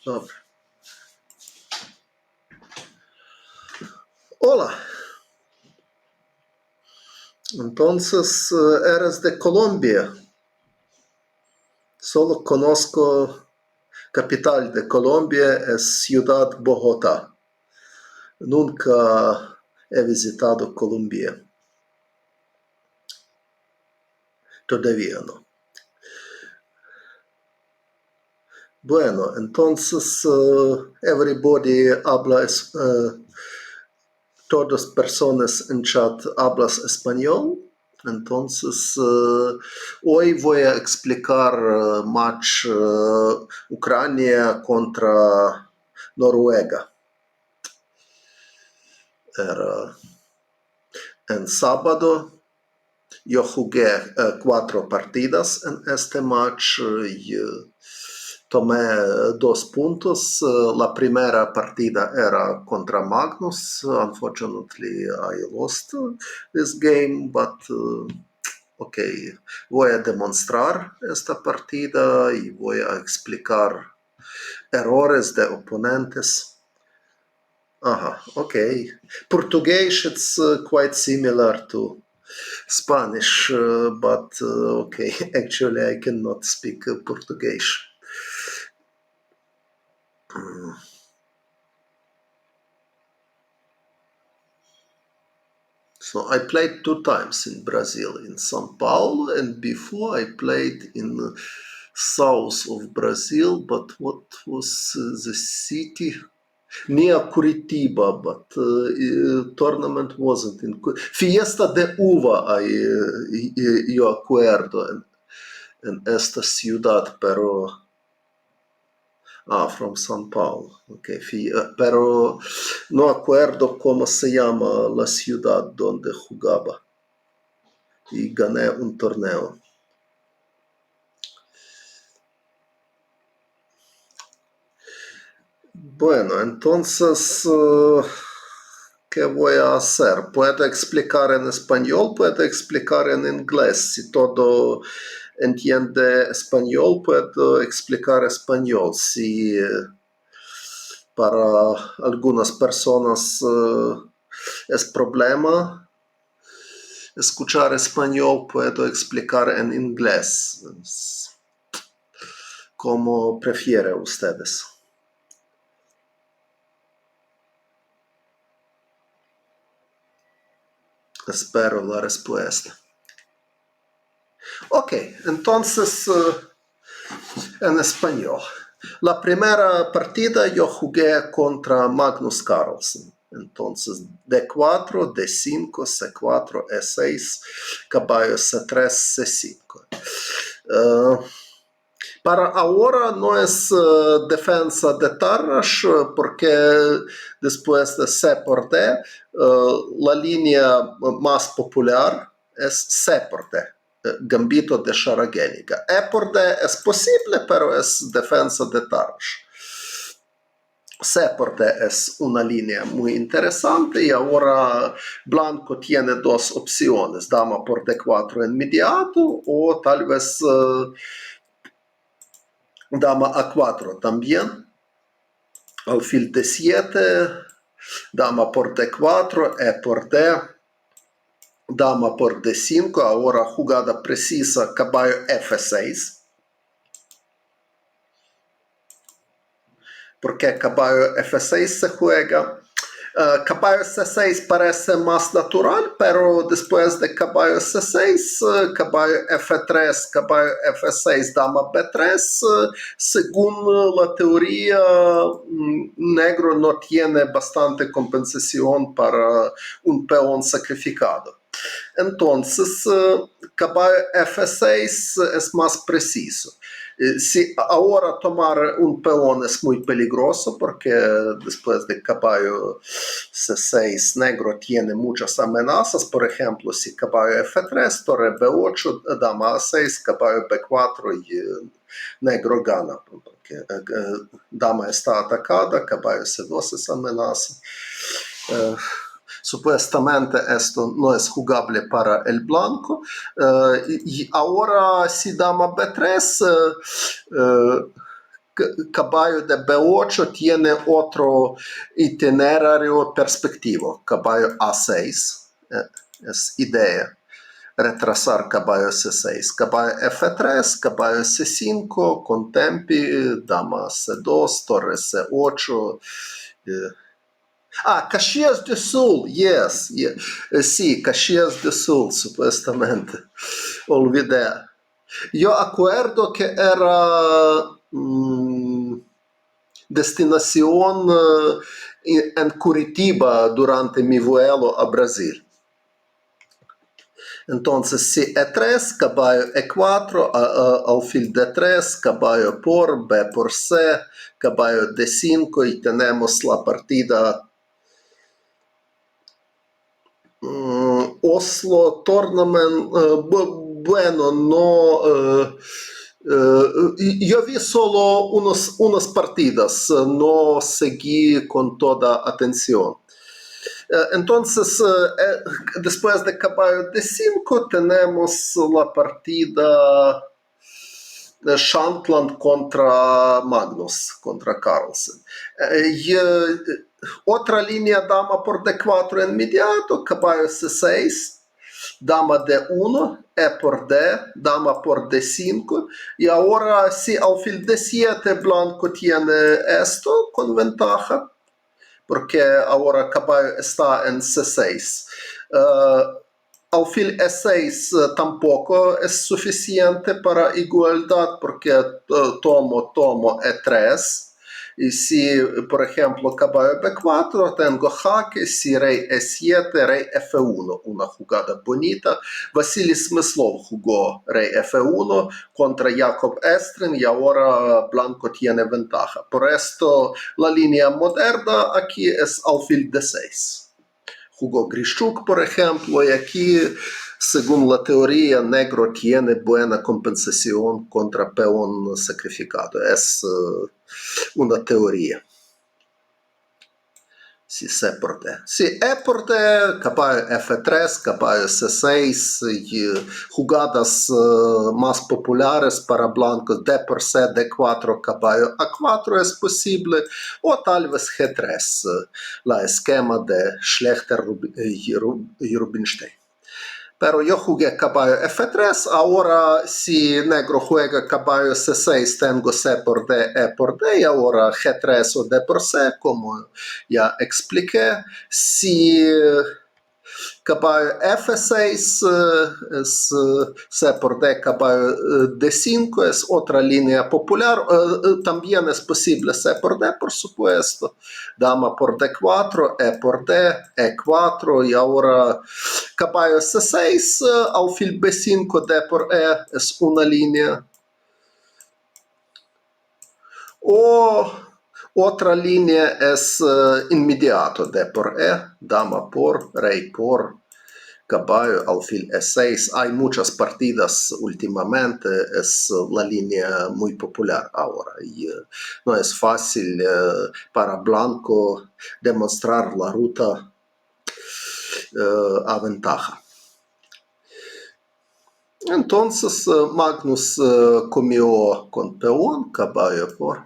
Dobre. Hola. Entonces, eres de Colombia. Solo conozco capital de Colombia, es Ciudad Bogotá. Nunca he visitado Colombia. Todavía no. Bueno, entonces, everybody habla, todas personas en chat hablas español. Entonces, hoy voy a explicar match Ucrania contra Noruega. Era en sábado. Yo jugué 4 partidas en este match y tomé 2 puntos. La primera partida era contra Magnus. Unfortunately, I lost this game, but okay. Voy a demostrar esta partida y voy a explicar errores de oponentes. Aha, okay. Portuguese, it's quite similar to Spanish, but okay, actually I cannot speak Portuguese. So I played 2 times in Brazil, in São Paulo, and before I played in south of Brazil, but what was the city? Near Curitiba, but tournament wasn't in Fiesta de Uva, yo acuerdo en esta ciudad, pero from São Paulo, okay, pero no acuerdo cómo se llama la ciudad donde jugaba y gané un torneo. Bueno, entonces, ¿qué voy a hacer? ¿Puedo explicar en español? ¿Puedo explicar en inglés? Si todo entiende español, puedo explicar español. Si para algunas personas es problema escuchar español, puedo explicar en inglés. Como prefieren ustedes. Espero la respuesta. Ok, entonces en español. La primera partida yo jugué contra Magnus Carlsen. Entonces D4, D5, C4, E6, caballo C3, C5. Para ahora no es defensa de Drawish porque después de C por D, la línea más popular es C por D, Gambito de Scharagénica. E por D es posible, pero es defensa de Drawish. C por D es una línea muy interesante y ahora blanco tiene 2 opciones, dama por D4 inmediato o tal vez dama A4 también, alfil D7, dama por D4, E por D, dama por D5, ahora jugada precisa, caballo F6. ¿Por qué caballo F6 se juega? Caballo C6 parece más natural, pero después de caballo C6, caballo F3, caballo F6, dama B3, según la teoría, negro no tiene bastante compensación para un peón sacrificado. Entonces, caballo F6 es más preciso. Si ahora tomar un peón es muy peligroso porque después de caballo C6 negro tiene muchas amenazas. Por ejemplo, si caballo F3, torre B8, dama A6, caballo B4 y negro gana. Porque dama está atacada, caballo C2 es amenaza. Supuestamente esto no es jugable para el blanco. Y ahora si dama B3, caballo de B8 tiene otro itinerario perspectivo. Caballo A6 es idea. Retrasar caballo C6. Caballo F3, caballo C5, con tempi, dama C2, torre C8. Caxias do Sul, yes. Sí, Caxias do Sul, supuestamente. Olvidé. Yo acuerdo que era destinación en Curitiba durante mi vuelo a Brasil. Entonces, si E3, caballo E4, alfil D3, caballo por, B por C, caballo D5 y tenemos la partida Oslo Tournament. Bueno, no... yo vi solo unas partidas, no seguí con toda atención. Entonces, después de caballo D5 tenemos la partida de Shandland contra Magnus, contra Carlsen. Otra línea dama por D4 inmediato, caballo C6, dama D1, E por D, dama por D5, y ahora si alfil D7 blanco tiene esto con ventaja, porque ahora caballo está en C6. Alfil E6 tampoco es suficiente para igualdad, porque tomo E3. Y si, por ejemplo, caballo B4, tengo jaque, si rey E7, rey F1, una jugada bonita. Vasily Smyslov jugó rey F1 contra Jakob Estrin y ahora blanco tiene ventaja. Por esto, la línea moderna aquí es alfil D6. Jugó Grishuk, por ejemplo, y aquí, según la teoría, negro tiene buena compensación contra peón sacrificado. Es una teoría. Si C por D. Si E por D, caballo F3, caballo C6, y jugadas más populares para blancos, D por C, D4, caballo A4 es posible, o tal vez G3, la esquema de Schlechter y Rubinstein. Pero yo jugué caballo F3, ahora si negro juega caballo C6, tengo C por D, E por D, y ahora G3 o D por C, como ya expliqué. Si caballo F6 es C por D, caballo D5 es otra línea popular. También es posible C por D, por supuesto. Dama por D4, E por D, E4 y ahora caballo C6, alfil B5, D por E es una línea. O otra línea es inmediato, D por E, dama por, rey por, caballo, alfil E6. Hay muchas partidas últimamente, es la línea muy popular ahora. Y no es fácil para blanco demostrar la ruta a ventaja. Entonces Magnus comió con peón, caballo por,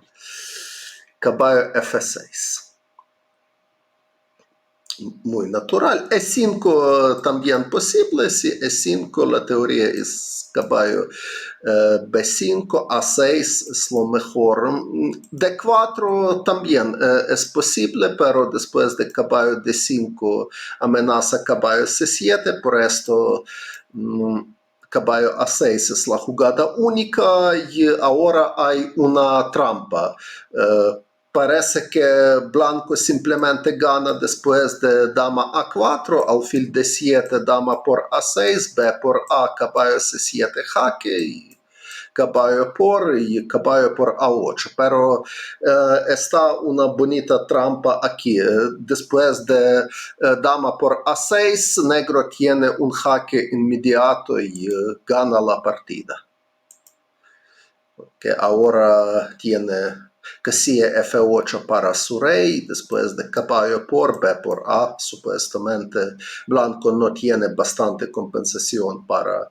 caballo F6. Muy natural. E5 también posible. Si E5 la teoría es caballo B5, A6 es lo mejor. D4 también es posible, pero después de caballo D5 amenaza caballo C7, por esto caballo A6 es la jugada única y ahora hay una trampa. Parece que blanco simplemente gana después de dama A4, alfil D7, dama por A6, B por A, caballo C7, jaque, y caballo por A8. Pero está una bonita trampa aquí. Después de dama por A6, negro tiene un jaque inmediato y gana la partida. Que ahora tiene casilla F8 para su rey, después de caballo por B por A, supuestamente blanco no tiene bastante compensación para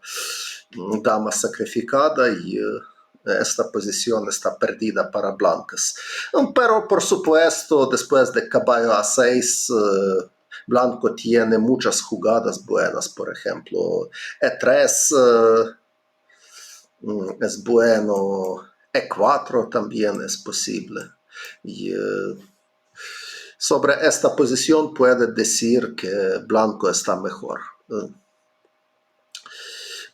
dama sacrificada y esta posición está perdida para blancas. Pero por supuesto, después de caballo A6, blanco tiene muchas jugadas buenas. Por ejemplo, E3 es bueno, E4 también es posible. Y sobre esta posición puede decir que blanco está mejor.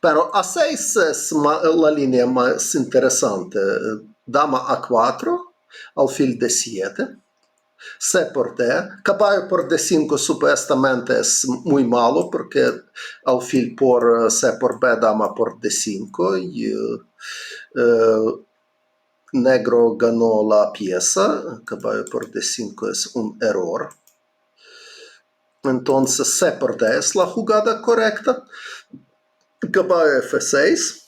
Pero A6 es la línea más interesante. Dama A4, alfil D7, C por D. Caballo por D5 supuestamente es muy malo porque alfil por C por B, dama por D5 y negro ganó la pieza. Caballo por D5 es un error. Entonces C por D es la jugada correcta. Caballo F6.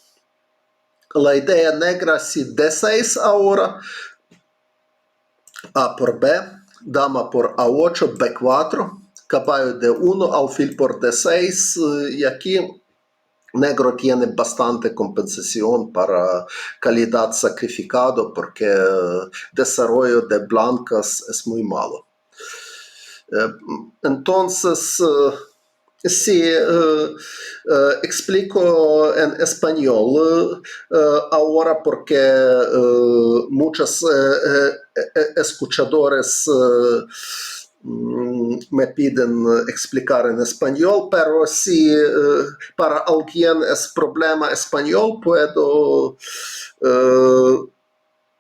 La idea negra si D6 ahora, A por B, dama por A8, B4, caballo D1, alfil por D6, y aquí negro tiene bastante compensación para calidad sacrificado porque el desarrollo de blancas es muy malo. Entonces, sí, explico en español ahora porque muchos escuchadores me piden explicar en español, pero si para alguien es problema español, puedo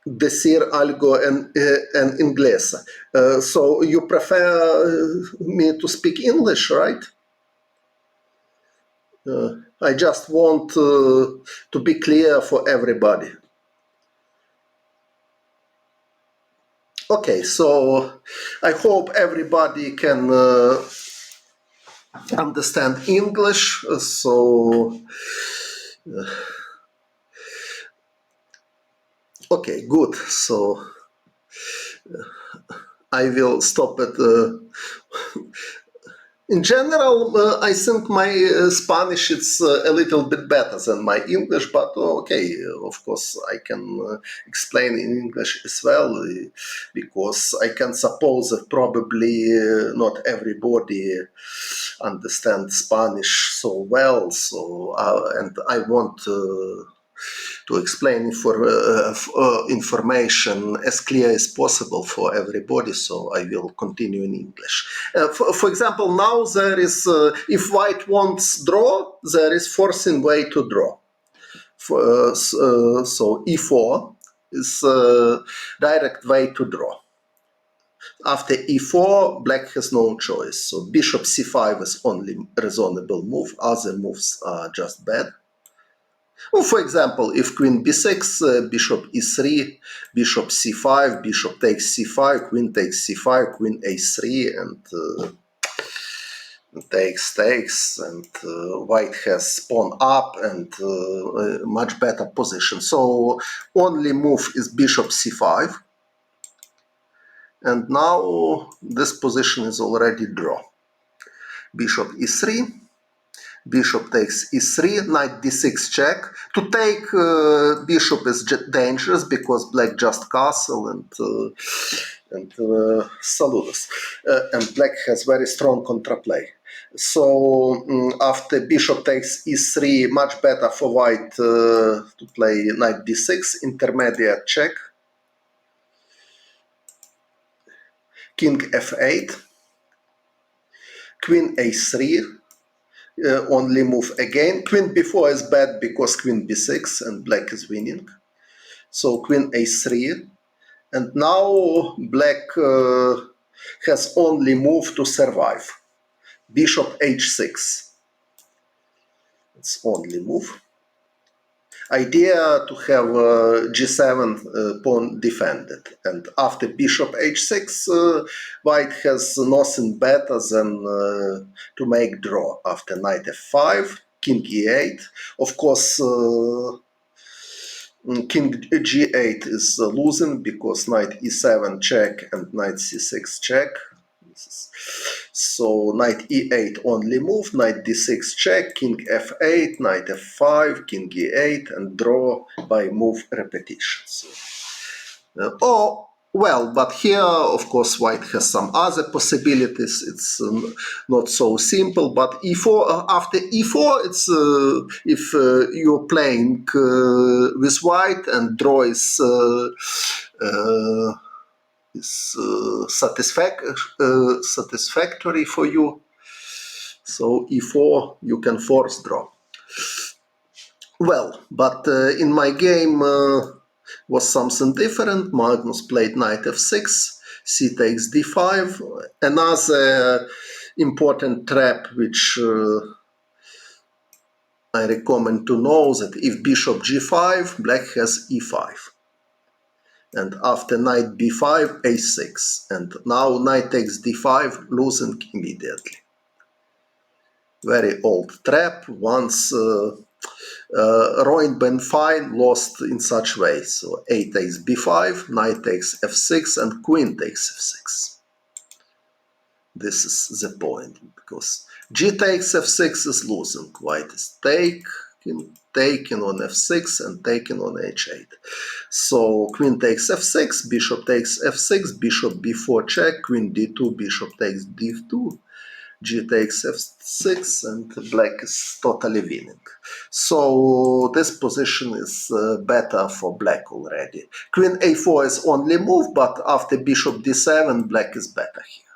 decir algo en inglés. So you prefer me to speak English, right? I just want to be clear for everybody. Okay, so I hope everybody can understand English. Okay, good. So I will stop it. In general, I think my Spanish is a little bit better than my English, but okay, of course, I can explain in English as well, because I can suppose that probably not everybody understands Spanish so well, so and I want to explain for information as clear as possible for everybody, so I will continue in English. For example, now there is, if white wants draw, there is forcing way to draw. So e4 is a direct way to draw. After e4, black has no choice, so bishop c5 is only reasonable move, other moves are just bad. Well, for example, if queen b6, bishop e3, bishop c5, bishop takes c5, queen takes c5, queen a3, and takes, and white has pawn up and a much better position. So only move is bishop c5. And now this position is already draw. Bishop e3. Bishop takes e3, knight d6 check. To take bishop is dangerous because black just castle and saludos. And black has very strong contraplay. So after bishop takes e3, much better for white to play knight d6, intermediate check. King f8, queen a3. Only move again. Queen b4 is bad because queen b6 and black is winning. So queen a3. And now black has only move to survive. Bishop h6. It's only move. Idea to have g7 pawn defended. And after bishop h6, white has nothing better than to make draw. After knight f5, king e8. Of course, king g8 is losing because knight e7 check and knight c6 check. So knight e8 only move, knight d6 check, king f8, knight f5, king e8, and draw by move repetitions. Oh, well, but here, of course, white has some other possibilities. It's not so simple, but e4, after e4, it's if you're playing with white and draw is satisfactory for you. So e4, you can force draw. Well, but in my game was something different. Magnus played knight f6, c takes d5. Another important trap which I recommend to know that if bishop g5, black has e5. And after knight b5, a6. And now knight takes d5, losing immediately. Very old trap. Once Roin Ben Fine lost in such way. So a takes b5, knight takes f6, and queen takes f6. This is the point, because g takes f6 is losing. White is taking on f6 and taking on h8. So queen takes f6, bishop takes f6, bishop b4 check, queen d2, bishop takes d2, g takes f6, and black is totally winning. So this position is better for black already. Queen a4 is only move, but after bishop d7, black is better here.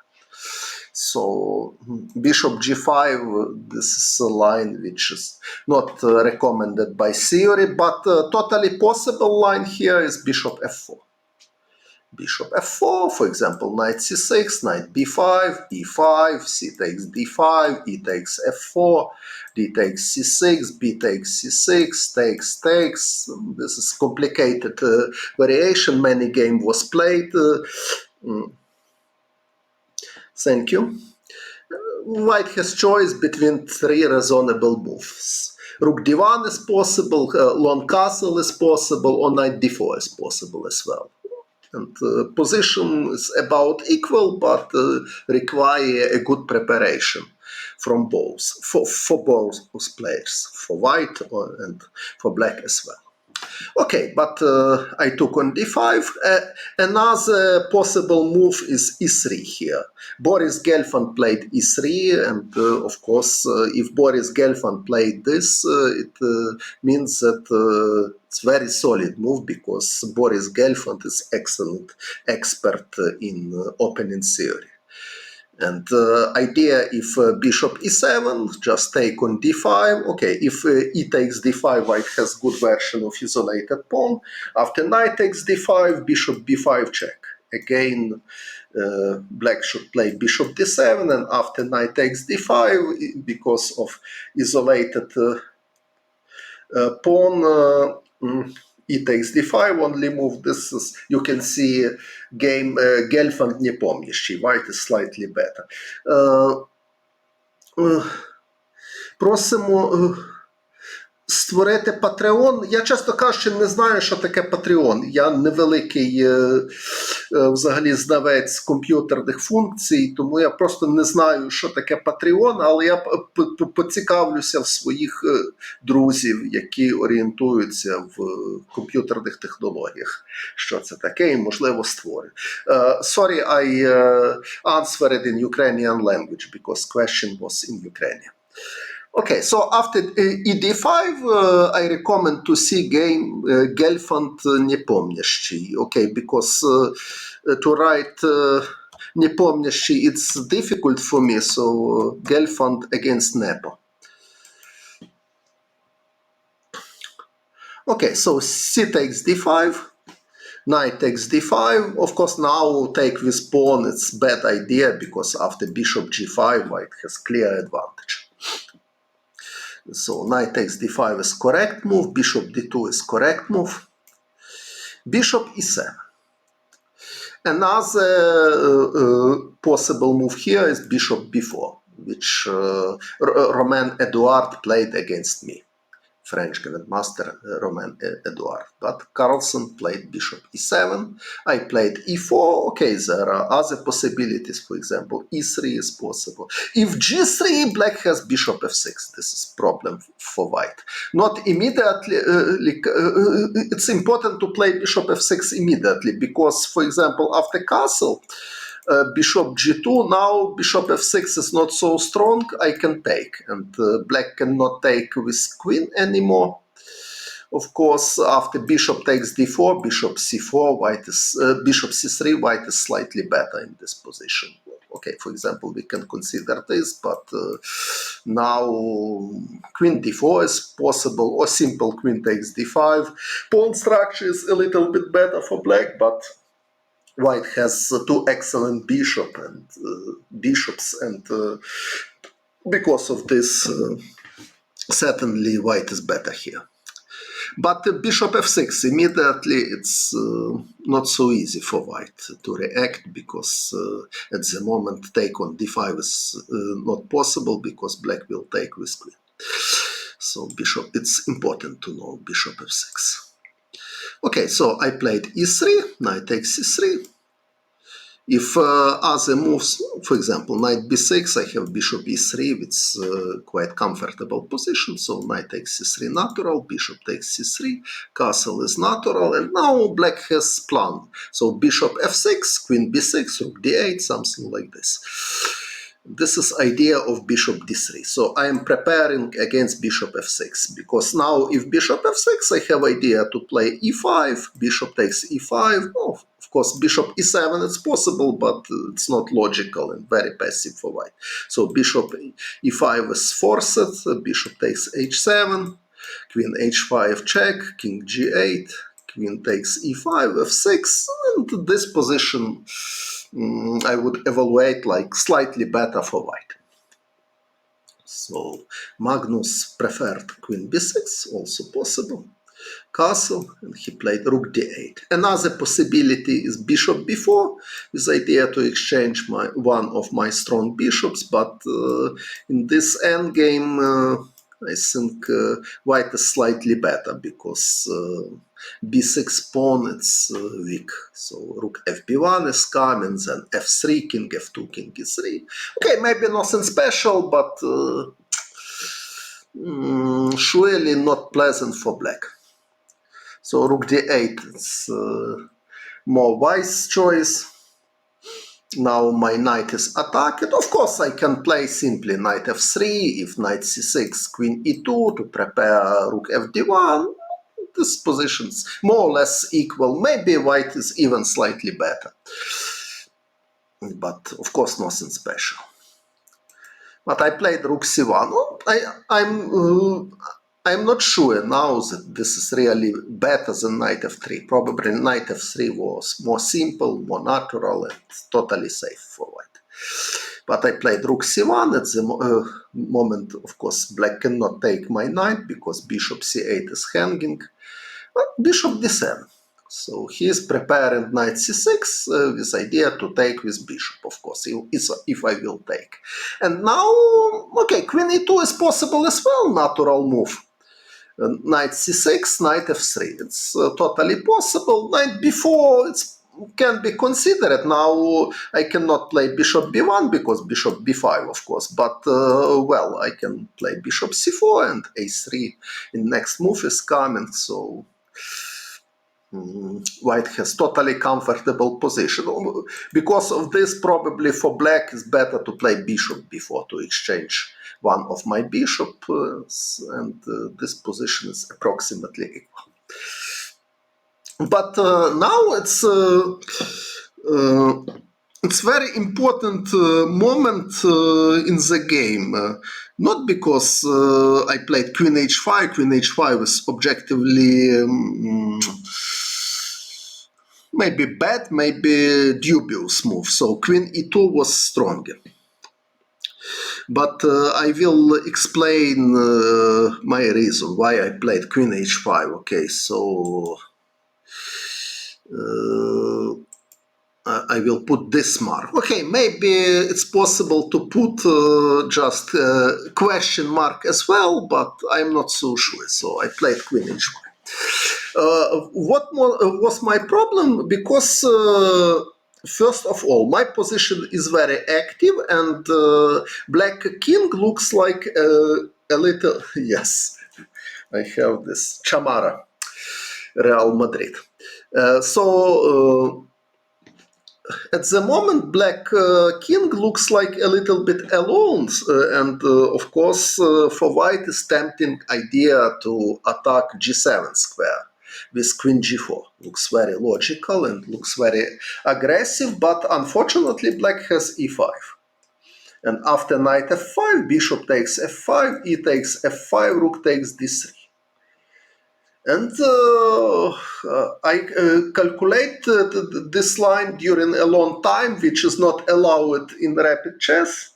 So bishop g5, this is a line which is not recommended by theory, but totally possible line here is bishop f4. Bishop f4, for example, knight c6, knight b5, e5, c takes d5, e takes f4, d takes c6, b takes c6, takes. This is complicated variation. Many game was played. Thank you. White has choice between three reasonable moves. Rook d1 is possible, long castle is possible, or knight d4 is possible as well. And position is about equal, but require a good preparation from both, for both players, for white and for black as well. Okay, but I took on d5. Another possible move is e3 here. Boris Gelfand played e3, and of course, if Boris Gelfand played this, it means that it's very solid move, because Boris Gelfand is excellent expert in opening theory. And idea, if bishop e7, just take on d5. Okay, if e takes d5, white has good version of isolated pawn. After knight takes d5, bishop b5 check. Again, black should play bishop d7, and after knight takes d5, because of isolated pawn, e takes d5, only move. This is, you can see, game Gelfand непомнящий. White is slightly better. Просимо створити Patreon. Я, чесно кажучи, не знаю, що таке Patreon. Я невеликий взагалі знавець комп'ютерних функцій, тому я просто не знаю, що таке Patreon, але я поцікавлюся в своїх друзів, які орієнтуються в комп'ютерних технологіях, що це таке, і, можливо, створю. Sorry, I answered in Ukrainian language, because question was in Ukrainian. Okay, so after ed5, I recommend to see game Gelfand непомнящий. Okay, because to write непомнящий, it's difficult for me, so Gelfand against Nepo. Okay, so c takes d5, knight takes d5. Of course, now take with pawn, it's bad idea, because after bishop g5, white has clear advantage. So knight takes d5 is correct move, bishop d2 is correct move, bishop e7. Another possible move here is bishop b4, which Romain Edouard played against me. French Grandmaster Romain Edouard. But Carlsen played bishop e7. I played e4. Okay, there are other possibilities. For example, e3 is possible. If g3, black has bishop f6. This is problem for white. Not immediately. It's important to play bishop f6 immediately because, for example, after castle, bishop g2, now bishop f6 is not so strong, I can take, and black cannot take with queen anymore. Of course, after bishop takes d4, bishop c4, white is bishop c3, white is slightly better in this position. Okay, for example, we can consider this, but now queen d4 is possible, or simple queen takes d5. Pawn structure is a little bit better for black, but white has two excellent bishops, and because of this, certainly white is better here. But bishop f6, immediately it's not so easy for white to react, because at the moment take on d5 is not possible, because black will take with queen. So bishop, it's important to know bishop f6. Okay, so I played e3, knight takes c3. If other moves, for example, knight b6, I have bishop e3, with quite comfortable position. So knight takes c3 natural, bishop takes c3, castle is natural, and now black has plan. So bishop f6, queen b6, rook d8, something like this. This is idea of bishop d3. So I am preparing against bishop f6, because now if bishop f6, I have idea to play e5, bishop takes e5. Oh, of course, bishop e7 it's possible, but it's not logical and very passive for white. So bishop e5 is forced, bishop takes h7, queen h5 check, king g8, queen takes e5, f6, and this position I would evaluate like slightly better for white. So Magnus preferred queen b6, also possible. Castle, and he played rook d8. Another possibility is bishop b4, with idea to exchange one of my strong bishops, but in this endgame I think white is slightly better, because b6 pawn it's weak. So rook fb1 is coming, then f3, king f2, king e3. Okay, maybe nothing special, but surely not pleasant for black. So rook d8 is more wise choice. Now my knight is attacked. Of course, I can play simply knight f3, if knight c6, queen e2 to prepare rook fd1. This position is more or less equal. Maybe white is even slightly better. But of course, nothing special. But I played rook c1. I'm not sure now that this is really better than knight f3. Probably knight f3 was more simple, more natural, and totally safe for white. But I played rook c1. At the moment, of course, black cannot take my knight, because bishop c8 is hanging. Bishop d7. So he is preparing knight c6 with idea to take with bishop, of course, if I will take. And now, okay, queen e2 is possible as well, natural move. Knight c6, knight f3. It's totally possible. Knight b4, it can be considered. Now I cannot play bishop b1 because bishop b5, of course. But, well, I can play bishop c4 and a3 in next move is coming. So white has totally comfortable position. Because of this, probably for black it's better to play bishop b4 to exchange one of my bishop, and this position is approximately equal. But now it's very important moment in the game. Not because I played queen h5. Queen h5 is objectively maybe bad, maybe dubious move. So queen e2 was stronger. But I will explain my reason why I played queen h5. Okay, so I will put this mark. Okay, maybe it's possible to put just question mark as well, but I'm not so sure. So I played queen h5. What was my problem? Because first of all, my position is very active, and black king looks like a little. Yes, I have this Chamara, Real Madrid. At the moment, black king looks like a little bit alone, and of course, for white is tempting idea to attack g7 square with queen g4. Looks very logical and looks very aggressive, but unfortunately, black has e5. And after knight f5, bishop takes f5, e takes f5, rook takes d3. And I calculate this line during a long time, which is not allowed in rapid chess.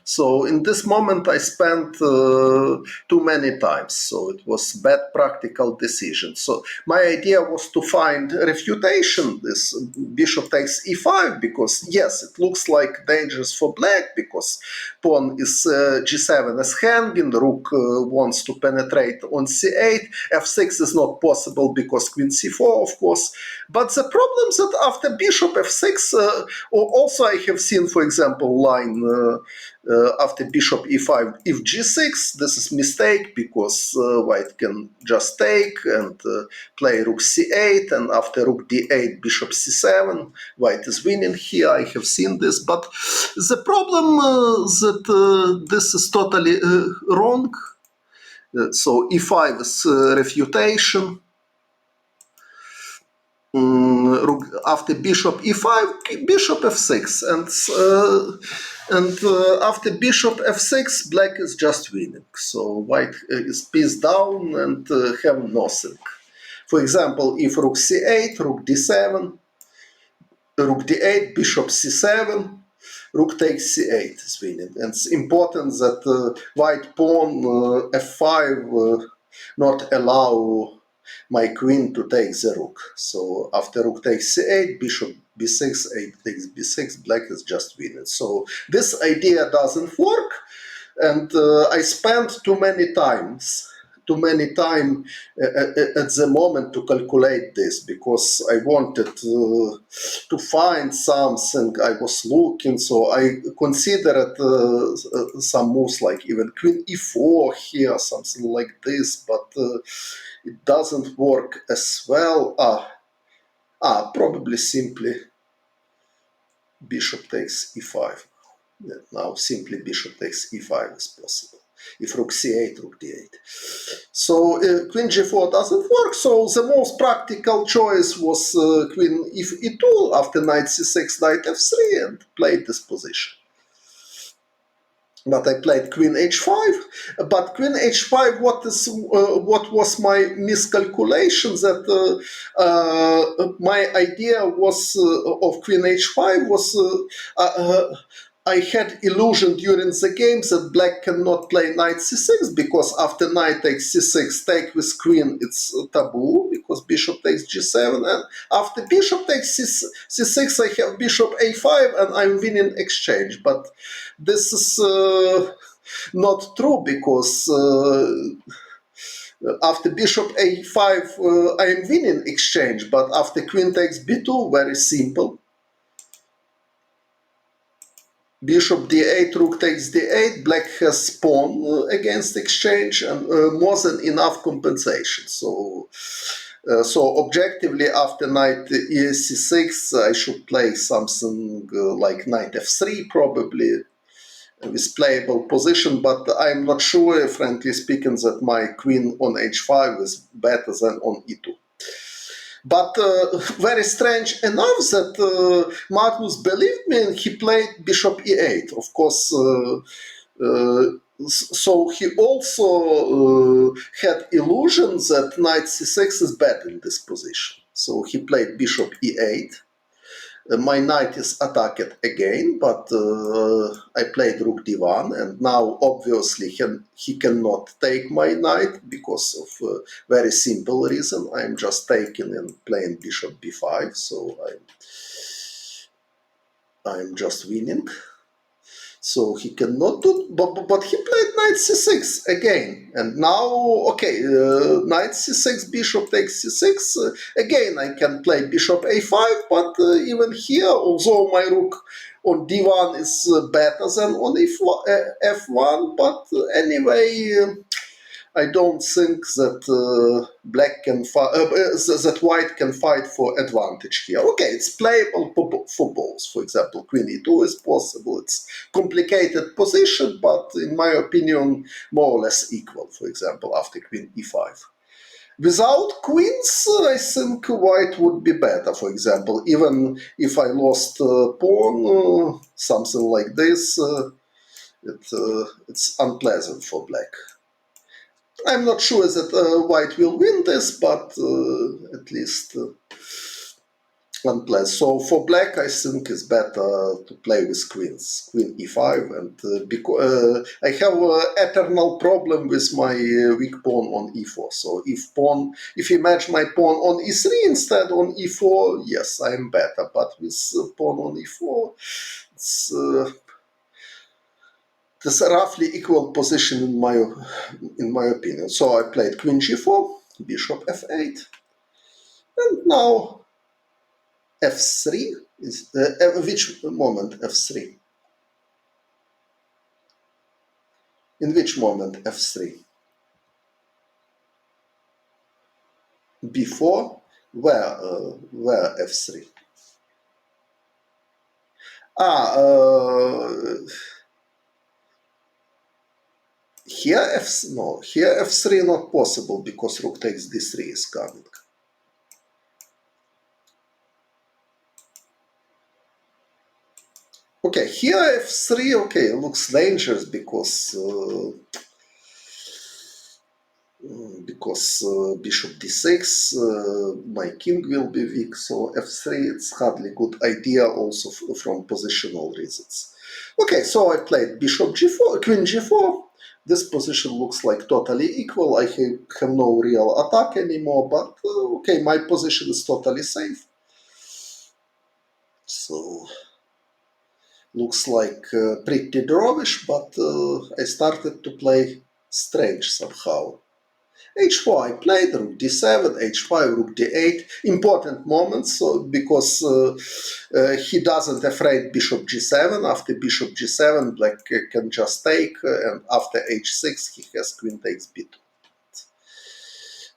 So in this moment, I spent too many times. So it was bad practical decision. So my idea was to find refutation. This bishop takes e5 because yes, it looks like dangerous for black because pawn is g7 is hanging. Rook wants to penetrate on c8. f6 is not possible because queen c4, of course. But the problem is that after bishop f6, also I have seen, for example, line after bishop e5, if g6, this is mistake because white can just take and play rook c8, and after rook d8, bishop c7, white is winning here. I have seen this, but the problem that this is totally wrong. So e5 is refutation. After bishop e5, bishop f6, and after bishop f6, black is just winning. So white is piece down and have nothing. For example, if rook c8, rook d7, rook d8, bishop c7, rook takes c8 is winning. And it's important that white pawn f5 not allow my queen to take the rook. So after rook takes c8, bishop b6, 8 takes b6, black is just winning. So this idea doesn't work, and I spent too many time at the moment to calculate this because I wanted to find something. I was looking, so I considered some moves like even queen e4 here, something like this, but it doesn't work as well. Probably simply bishop takes e5. Now simply bishop takes e5 is possible. If rook c8, rook d8. So queen g4 doesn't work, so the most practical choice was queen if e2 after knight c6, knight f3, and played this position. But I played queen h5. But queen h5, what was my miscalculation? That my idea was of queen h5 was I had illusion during the game that black cannot play knight c6 because after knight takes c6, take with queen, it's taboo because bishop takes g7, and after bishop takes c6, I have bishop a5 and I'm winning exchange. But this is not true because after bishop a5 I am winning exchange, but after queen takes b2, very simple. Bishop d8, rook takes d8, black has pawn against exchange and more than enough compensation. So objectively, after knight c6, I should play something like knight f3 probably with playable position, but I'm not sure, frankly speaking, that my queen on h5 is better than on e2. But very strange enough that Magnus believed me and he played bishop e8. Of course, so he also had illusion that knight c6 is better in this position. So he played bishop e8. My knight is attacked again, but I played rook d1, and now obviously he cannot take my knight because of a very simple reason. I'm just taking and playing bishop b5, so I'm just winning. So he cannot do, but he played knight c6 again, and now okay, knight c6, bishop takes c6. Again, I can play bishop a5, but even here, although my rook on d1 is better than on f1, but anyway. I don't think that black can that white can fight for advantage here. Okay, it's playable for both. For example, queen e2 is possible. It's complicated position, but in my opinion, more or less equal. For example, after queen e5. Without queens, I think white would be better. For example, even if I lost pawn, something like this, it's unpleasant for black. I'm not sure that white will win this, but at least one play. So for black, I think it's better to play with queens, queen e5, and because I have an eternal problem with my weak pawn on e4. So if you match my pawn on e3 instead on e4, yes, I am better. But with pawn on e4, it's a roughly equal position in my opinion. So I played queen g4, bishop f8, and now f3 is which moment f3? In which moment f3? Before where f3? Here here f3 not possible because rook takes d3 is coming. Okay, here f3, okay, looks dangerous because bishop d6, my king will be weak, so f3 it's hardly good idea also from positional reasons. Okay, so I played bishop g4, queen g4. This position looks like totally equal. I have no real attack anymore, but okay, my position is totally safe. So looks like pretty drawish, but I started to play strange somehow. h4 I played, rook d7, h5, rook d8. Important moments because he doesn't afraid bishop g7. After bishop g7, black can just take, and after h6 he has queen takes b2.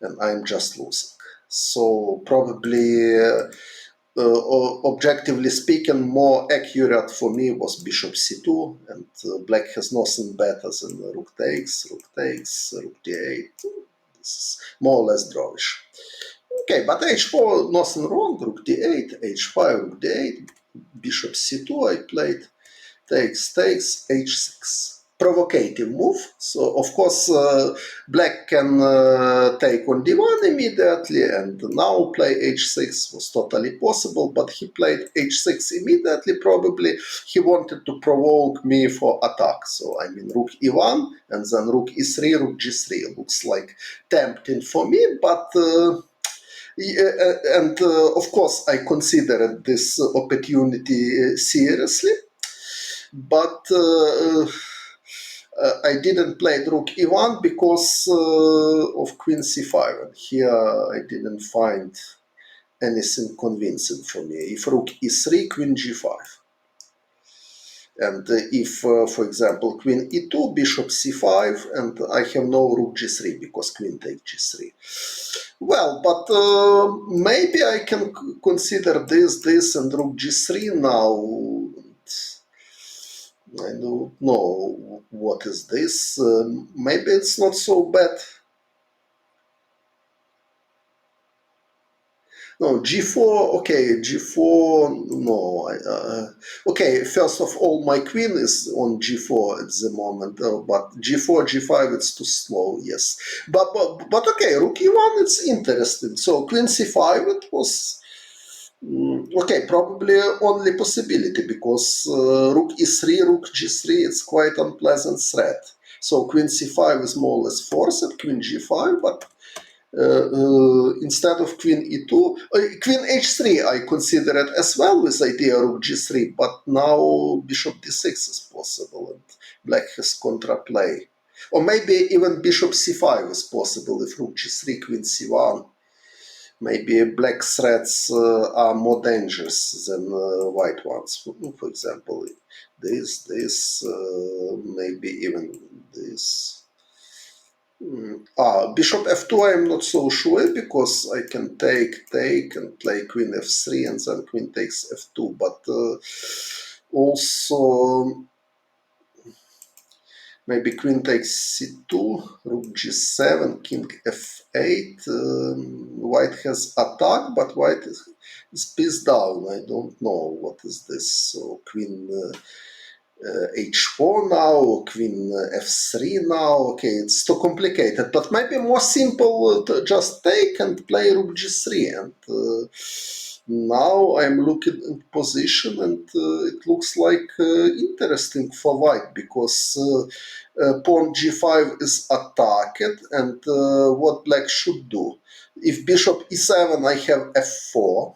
And I'm just losing. So probably, objectively speaking, more accurate for me was bishop c2, and black has nothing better than rook takes, rook d8. This is more or less drawish. Okay, but h4, nothing wrong, rook d8, h5, rook d8, bishop c2 I played, takes, h6. Provocative move. So, of course, black can take on d1 immediately, and now play h6 was totally possible, but he played h6 immediately. Probably he wanted to provoke me for attack. So, I mean, rook e1, and then rook e3, rook g3. Looks like tempting for me, but... of course, I considered this opportunity seriously, but I didn't play rook e1 because of queen c5. And here I didn't find anything convincing for me. If rook e3, queen g5. And if, for example, queen e2, bishop c5, and I have no rook g3 because queen takes g3. Well, but maybe I can consider this, and rook g3 now. I don't know what is this. Maybe it's not so bad. No, g4, okay, g4, no. Okay, first of all, my queen is on g4 at the moment, but g4, g5, it's too slow, yes. But okay, rook e1, it's interesting. So queen c5, it was... okay, probably only possibility because rook e3, rook g3, it's quite unpleasant threat. So queen c5 is more or less forced, queen g5, but instead of queen e2, queen h3 I consider it as well with idea rook g3, but now bishop d6 is possible and black has contraplay. Or maybe even bishop c5 is possible if rook g3, queen c1. Maybe black threats are more dangerous than white ones. For example, maybe even this. Bishop f2 I am not so sure because I can take and play queen f3 and then queen takes f2, but also maybe queen takes c2, rook g7, king f8. White has attack, but white is piece down. I don't know what is this. So queen h4 now, queen f3 now. Okay, it's too complicated, but maybe more simple to just take and play rook g3. And now I'm looking at position, and it looks like interesting for white because pawn g5 is attacked, and what black should do? If bishop e7, I have f4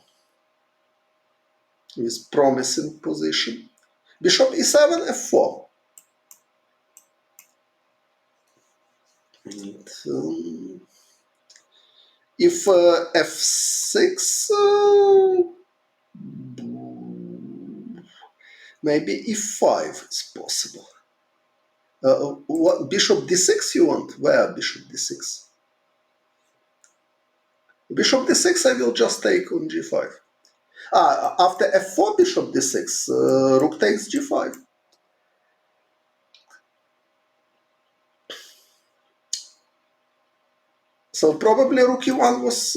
with promising position. Bishop e7, f4. And, if f6, maybe e5 is possible. What bishop d6 you want? Where bishop d6? Bishop d6 I will just take on g5. After f4 bishop d6, rook takes g5. So probably rook e1 was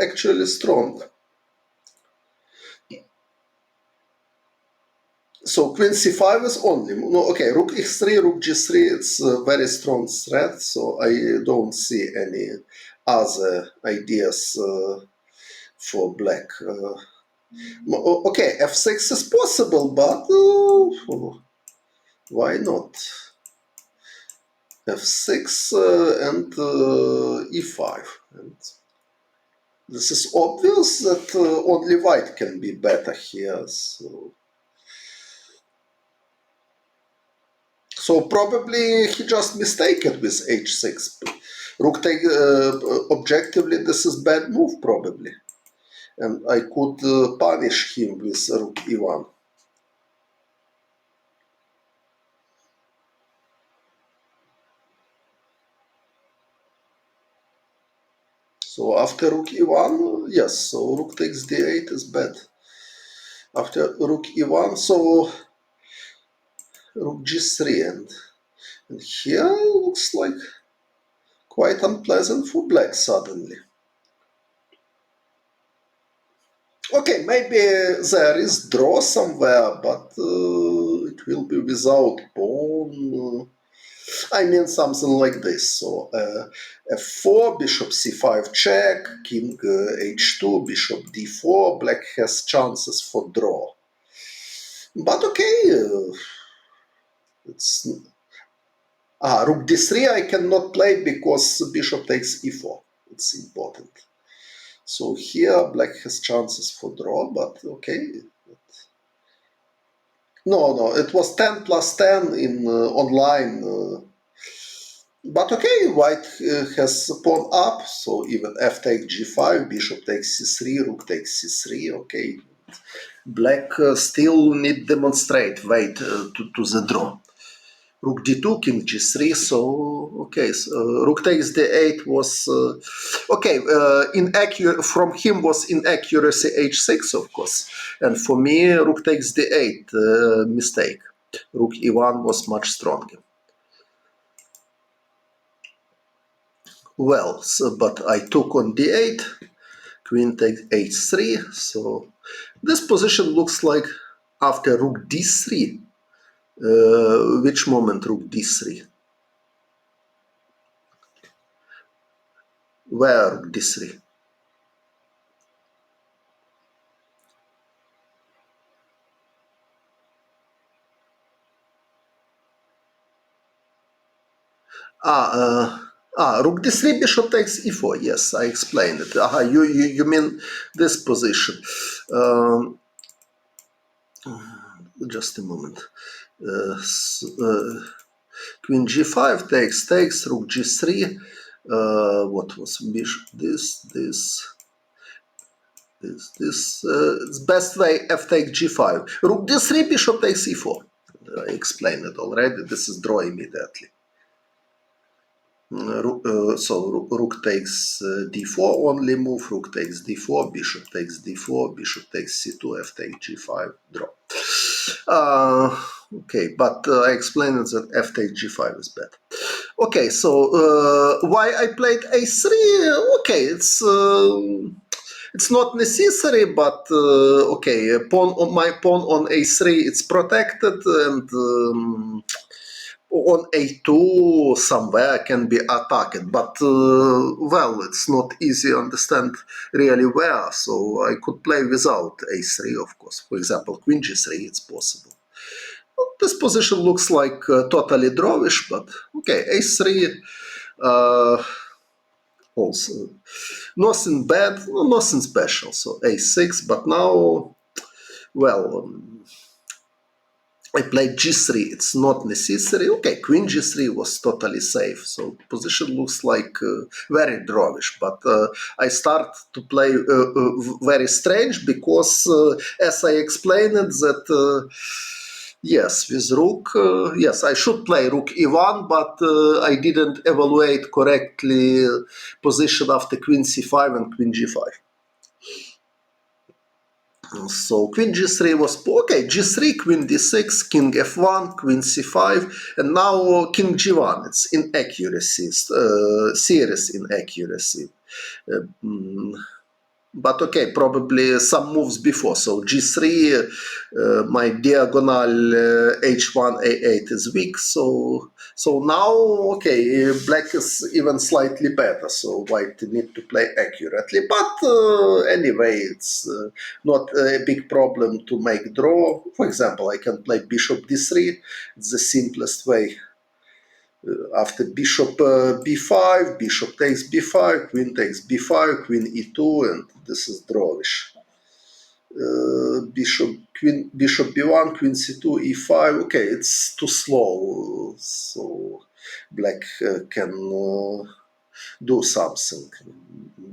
actually strong. So queen c5 is only, no, okay, rook x3, rook g3, it's a very strong threat, so I don't see any other ideas for black. Okay, f6 is possible, but why not? f6 and e5. And this is obvious that only white can be better here, so probably he just mistaken with h6. Rook take, objectively this is bad move probably. And I could punish him with rook e1. So after rook e1, yes, so rook takes d8 is bad. After rook e1, so rook g3, and here looks like quite unpleasant for black suddenly. Okay, maybe there is draw somewhere, but it will be without pawn. I mean something like this. So f4, bishop c5 check, king h2, bishop d4. Black has chances for draw. But okay, it's rook d3 I cannot play because bishop takes e4. It's important. So here black has chances for draw, but okay. No, it was 10 plus 10 in online. But okay, white has pawn up, so even f takes g5, bishop takes c3, rook takes c3, okay. Black still need demonstrate, wait to the draw. Rook d2, king g3, so okay, so, rook takes d8 was okay. From him was inaccuracy h6, of course, and for me rook takes d8 mistake. Rook e1 was much stronger. Well, so, but I took on d8, queen takes h3, so this position looks like after rook d3. Which moment rook d3? Where rook d3? Ah, Rook d3, bishop takes e4. Yes, I explained it. You mean this position. Just a moment. Queen g5 takes, rook g3. What was bishop? This. It's best way f take g5. Rook d3, bishop takes e4. I explained it already. This is draw immediately. So rook takes d4, only move, rook takes d4, bishop takes d4, bishop takes c2, f takes g5, draw. Okay, but I explained that f takes g5 is better. Okay, so why I played a3? Okay, it's not necessary, but okay, my pawn on a3, it's protected, and on a2 somewhere can be attacked, but well, it's not easy to understand really where, so I could play without a3, of course. For example, queen g3, it's possible. Well, this position looks like totally drawish, but okay, a3 also nothing bad, nothing special. So a6, but now, well, I played g3, it's not necessary. Okay, queen g3 was totally safe, so position looks like very drawish, but I start to play very strange because, as I explained it, that yes, with rook, yes, I should play rook e1, but I didn't evaluate correctly position after queen c5 and queen g5. So queen g3 was okay, g3, queen d6, king f1, queen c5, and now king g1. It's inaccuracy, serious inaccuracy. But okay, probably some moves before. So g3, my diagonal h1, a8 is weak. So now, okay, black is even slightly better. So white need to play accurately. But anyway, it's not a big problem to make draw. For example, I can play bishop d3. It's the simplest way. After bishop b5, bishop takes b5, queen takes b5, queen e2, and this is drawish. Bishop b1, queen c2, e5. Okay, it's too slow, so black can do something.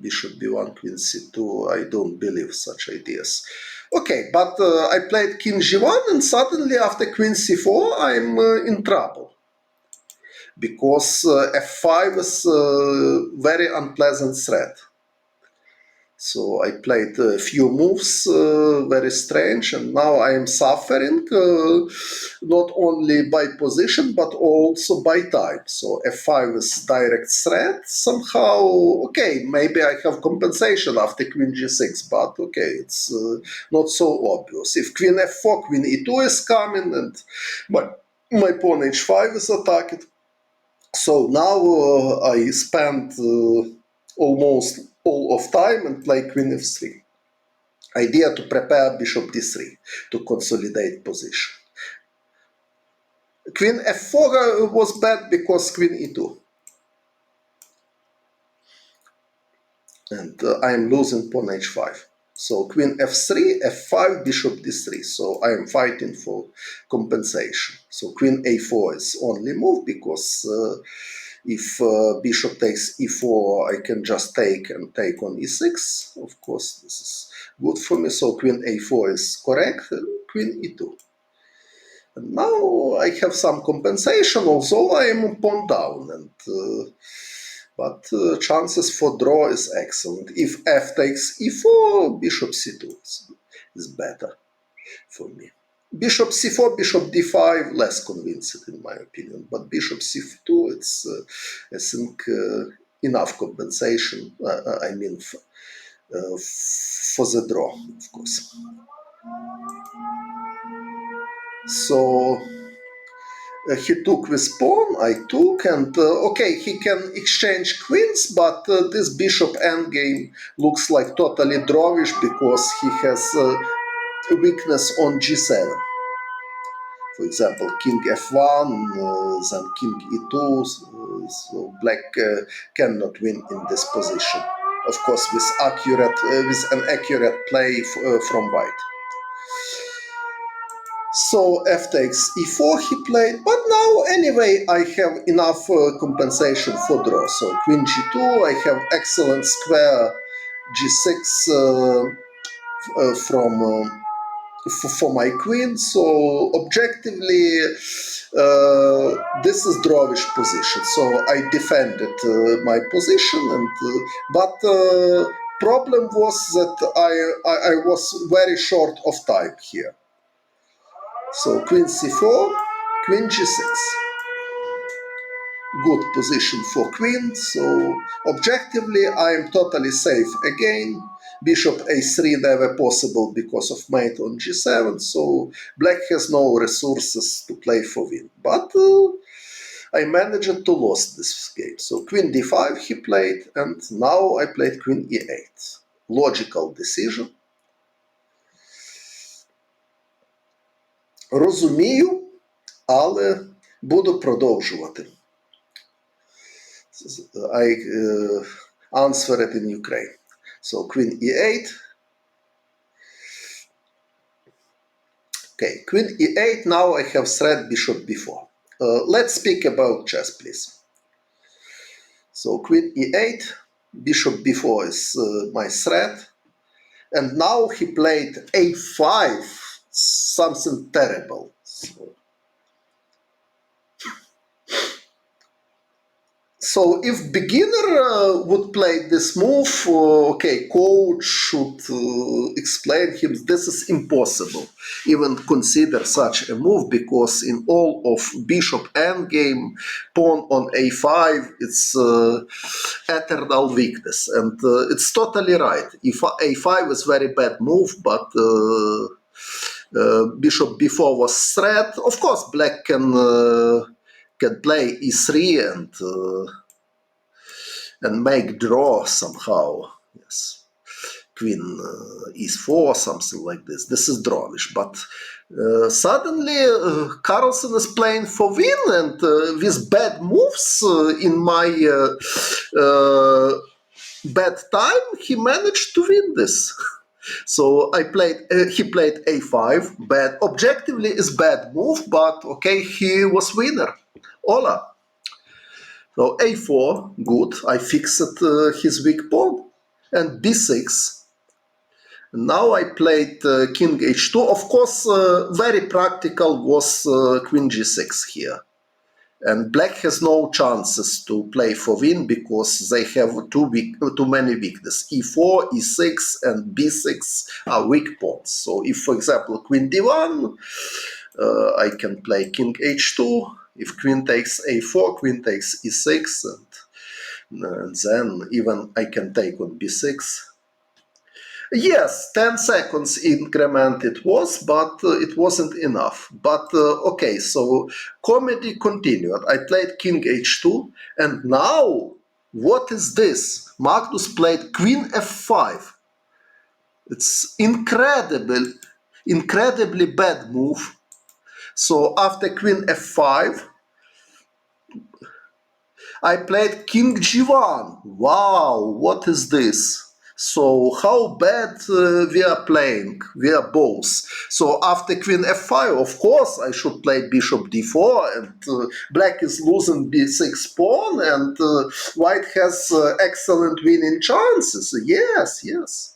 Bishop b1, queen c2. I don't believe such ideas. Okay, but I played king g1, and suddenly after queen c4, I'm in trouble. Because f5 is a very unpleasant threat. So I played a few moves, very strange, and now I am suffering not only by position but also by time. So f5 is direct threat somehow. Okay, maybe I have compensation after queen g6, but okay, it's not so obvious. If queen f4, queen e2 is coming, and my pawn h5 is attacked. So now I spent almost all of time and play queen f3. Idea to prepare bishop d3 to consolidate position. Queen f4 was bad because queen e2. And I am losing pawn h5. So queen f3, f5, bishop d3. So I am fighting for compensation. So queen a4 is only move because if bishop takes e4, I can just take and take on e6. Of course, this is good for me. So queen a4 is correct, queen e2. And now I have some compensation, although I am pawn down. But chances for draw is excellent. If f takes e4, bishop c2 is better for me. Bishop c4, bishop d5, less convincing in my opinion. But bishop c2, it's, I think, enough compensation. I mean, for the draw, of course. So he took with pawn, I took, and okay, he can exchange queens, but this bishop endgame looks like totally drawish because he has weakness on g7. For example, king f1, then king e2, so black cannot win in this position. Of course, with an accurate play from white. So f takes e4 he played, but now anyway I have enough compensation for draw. So queen g2, I have excellent square g6 for my queen. So objectively, this is Drawish position. So I defended my position, and but problem was that I was very short of time here. So queen c4, queen g6. Good position for queen. So objectively, I am totally safe again. Bishop a3 never possible because of mate on g7. So black has no resources to play for win. But I managed to lose this game. So queen d5 he played, and now I played queen e8. Logical decision. Розумію, але буду продовжувати. I answer it in Ukraine. So queen e8. Okay, queen e8. Now I have threat bishop b4. Let's speak about chess, please. So queen e8, bishop b4 is my threat. And now he played a5, something terrible. So if beginner would play this move, okay, coach should explain him this is impossible. Even consider such a move, because in all of bishop endgame, pawn on a5, it's eternal weakness, and it's totally right. If a5 is very bad move, but bishop b4 was threat. Of course, black can play e3 and make draw somehow. Yes, queen e4, something like this. This is Drawish, but suddenly Carlsen is playing for win, and with bad moves in my bad time, he managed to win this. So he played a5, bad. Objectively is bad move, but okay, he was winner. Hola. So a4, good. I fixed his weak pawn, and b6. Now I played king h2. Of course, very practical was queen g6 here. And black has no chances to play for win because they have too many weaknesses. e4, e6, and b6 are weak pawns. So if, for example, queen d1, I can play king h2. If queen takes a4, queen takes e6, and then even I can take on b6. Yes, 10 seconds increment it was, but it wasn't enough. But okay, so comedy continued. I played king h2, and now, what is this? Magnus played queen f5. It's incredibly bad move. So after queen f5, I played king g1. Wow, what is this? So how bad we are playing? We are both. So after queen f5, of course, I should play bishop d4, and black is losing b6 pawn, and white has excellent winning chances. Yes, yes.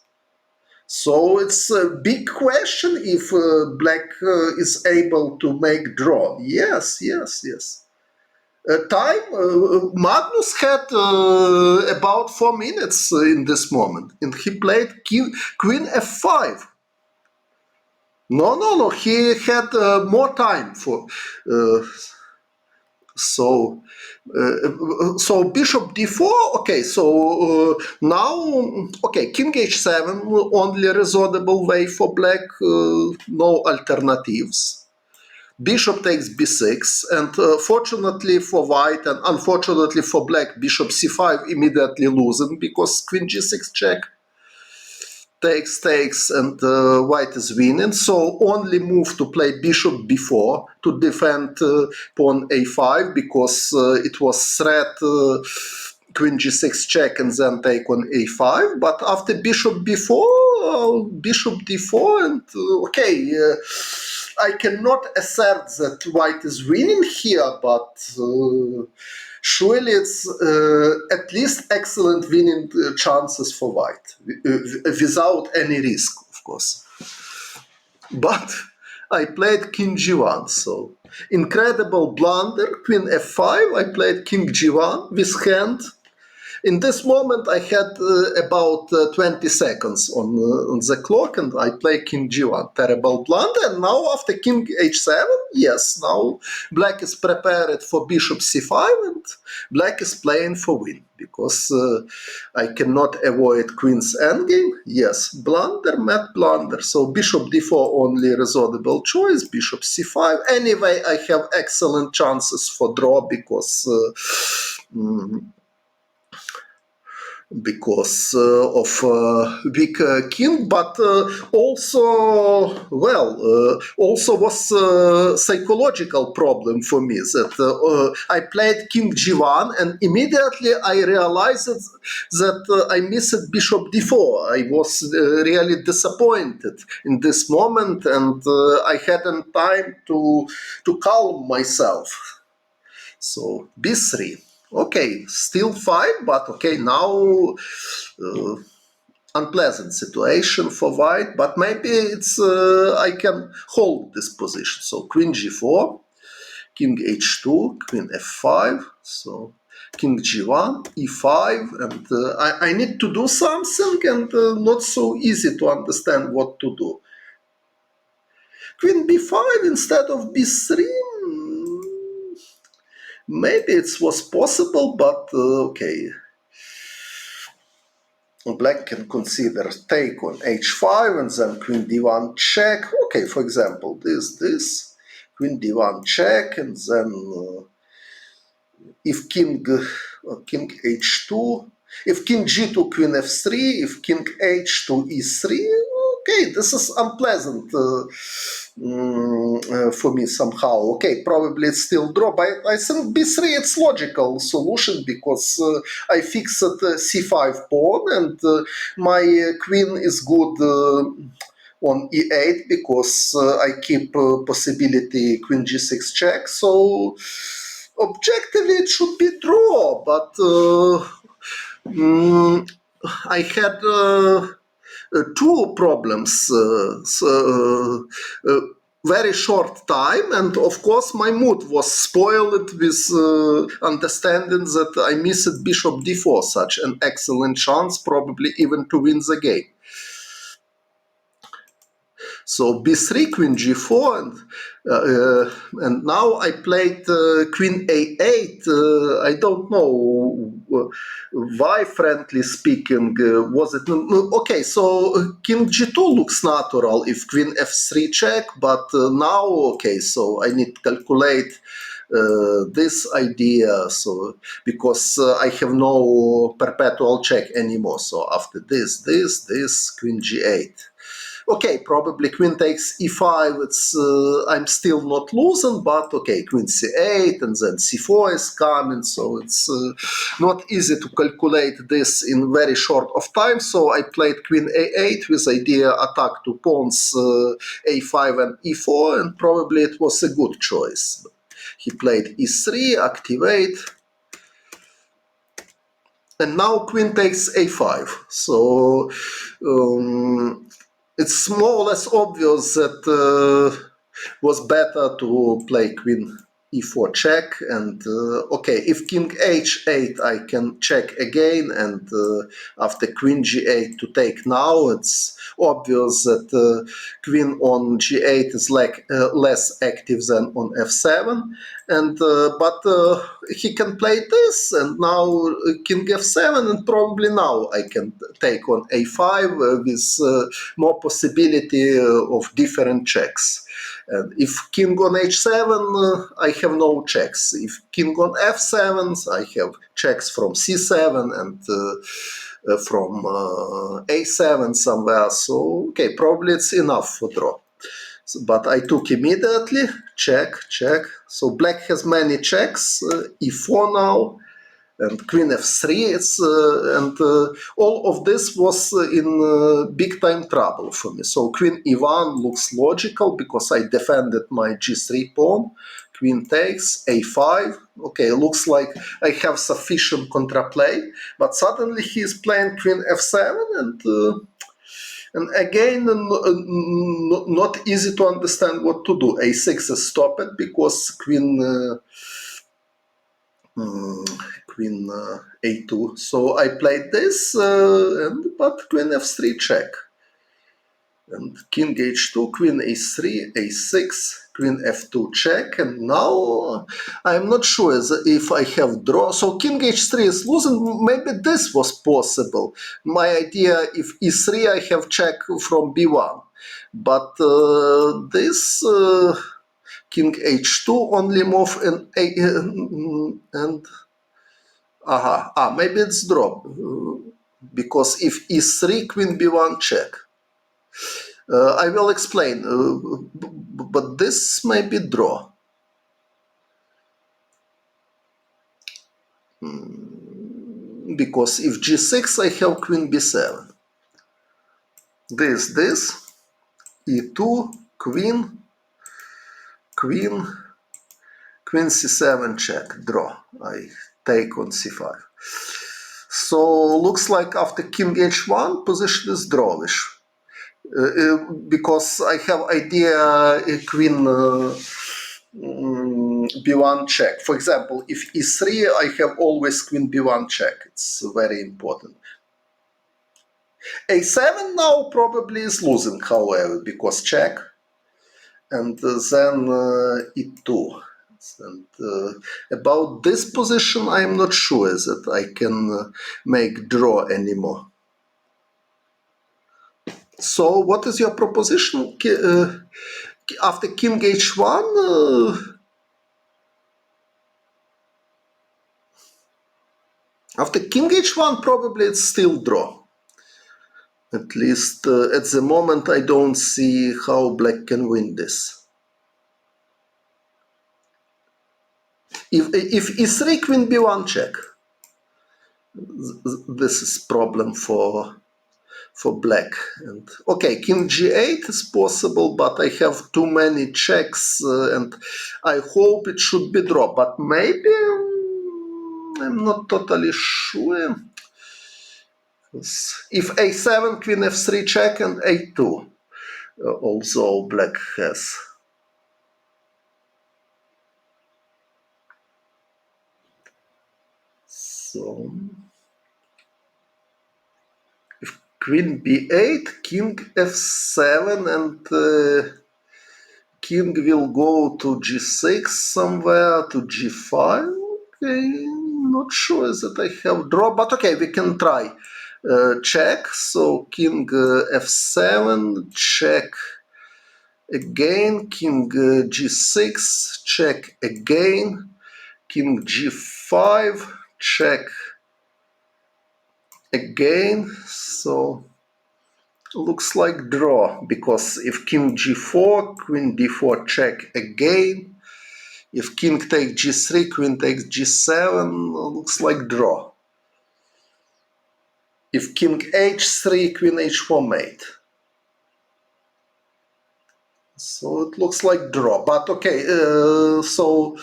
So it's a big question if black is able to make draw. Yes, yes, yes. Magnus had about 4 minutes in this moment, and he played queen f5. No, he had more time for so bishop d4. Okay, so now okay, king h7, only reasonable way for black, no alternatives. Bishop takes b6, and fortunately for white and unfortunately for black, bishop c5 immediately losing because queen g6 check. takes, and white is winning. So only move to play bishop b4 to defend pawn a5, because it was threat queen g6 check and then take on a5. But after bishop b4, bishop d4, and I cannot assert that white is winning here, but surely it's at least excellent winning chances for white, without any risk, of course. But I played king g1, so incredible blunder, queen f5, I played king g1 with hand. In this moment, I had about 20 seconds on the clock, and I play king g1. Terrible blunder. And now after king h7, yes, now black is prepared for bishop c5, and black is playing for win, because I cannot avoid queen's endgame. Yes, blunder, mad blunder. So bishop d4 only resolvable choice, bishop c5. Anyway, I have excellent chances for draw, because of weak king, but also was a psychological problem for me, that I played king g1 and immediately I realized that I missed bishop d4. I was really disappointed in this moment, and I hadn't time to calm myself. So b3. Okay, still fine, but okay, now unpleasant situation for white, but maybe it's I can hold this position. So queen g4, king h2, queen f5, so king g1, e5, and I need to do something, and not so easy to understand what to do. Queen b5 instead of b3, maybe it was possible, but okay. Black can consider take on h5 and then queen d1 check. Okay, for example, this queen d1 check, and then if king h2, if king g2 queen f3, if king h2 e3. Okay, this is unpleasant for me somehow. Okay, probably it's still draw, but I think b3 it's logical solution, because I fixed c5 pawn, and my queen is good on e8, because I keep possibility queen g6 check. So objectively it should be draw, but I had two problems, very short time, and of course my mood was spoiled with understanding that I missed bishop d4, such an excellent chance, probably even to win the game. So b3, queen g4, and now I played queen a8. I don't know why, frankly speaking, was it... Okay, so king g2 looks natural if queen f3 check, but now, okay, so I need to calculate this idea, so because I have no perpetual check anymore. So after this, queen g8. Okay, probably queen takes e5, it's I'm still not losing, but okay, queen c8, and then c4 is coming, so it's not easy to calculate this in very short of time. So I played queen a8 with idea attack to pawns a5 and e4, and probably it was a good choice. He played e3, activate, and now queen takes a5. So it's more or less obvious that was better to play queen e4 check, and okay, if king h8 I can check again, and after queen g8 to take now, it's obvious that queen on g8 is like less active than on f7, and but he can play this, and now king f7, and probably now I can take on a5 with more possibility of different checks. And if king on h7, I have no checks. If king on f7, I have checks from c7, and from a7 somewhere. So okay, probably it's enough for draw. So, but I took immediately, check, check. So black has many checks, e4 now, and queen f3. All of this was in big time trouble for me. So queen e1 looks logical because I defended my g3 pawn. Queen takes, a5. Okay, looks like I have sufficient contraplay, but suddenly he is playing queen f7 and again, not easy to understand what to do. a6 is stopped because queen a2. So I played this, but queen f3 check. And king h2, queen a3, a6, queen f2 check. And now I'm not sure if I have draw. So king h3 is losing. Maybe this was possible. My idea, if e3, I have check from b1. But this king h2 only move and maybe it's draw. Because if e3, queen b1 check. I will explain, but this may be draw. Because if g6, I have queen b7. This, e2, queen c7 check, draw. I take on c5. So looks like after king h1, position is drawish. Because I have idea queen b1 check. For example, if e3, I have always queen b1 check. It's very important. a7 now probably is losing, however, because check. And then e2. And about this position, I am not sure that I can make draw anymore. So what is your proposition? After king h1, after king h1, probably it's still draw. At least at the moment, I don't see how black can win this. If e3, queen b1 check, this is problem for black. And okay, king g8 is possible, but I have too many checks, and I hope it should be draw. But maybe I'm not totally sure. If a7, queen f3 check, and a2 also black has. So if queen b8, king f7, and king will go to g6 somewhere, to g5. Okay, not sure that I have draw, but okay, we can try. Check, so king f7, check again, king g6, check again, king g5, check again. So looks like draw, because if king g4, queen d4 check again. If king takes g3, queen takes g7, looks like draw. If king h3, queen h4 mate. So it looks like draw. But okay, so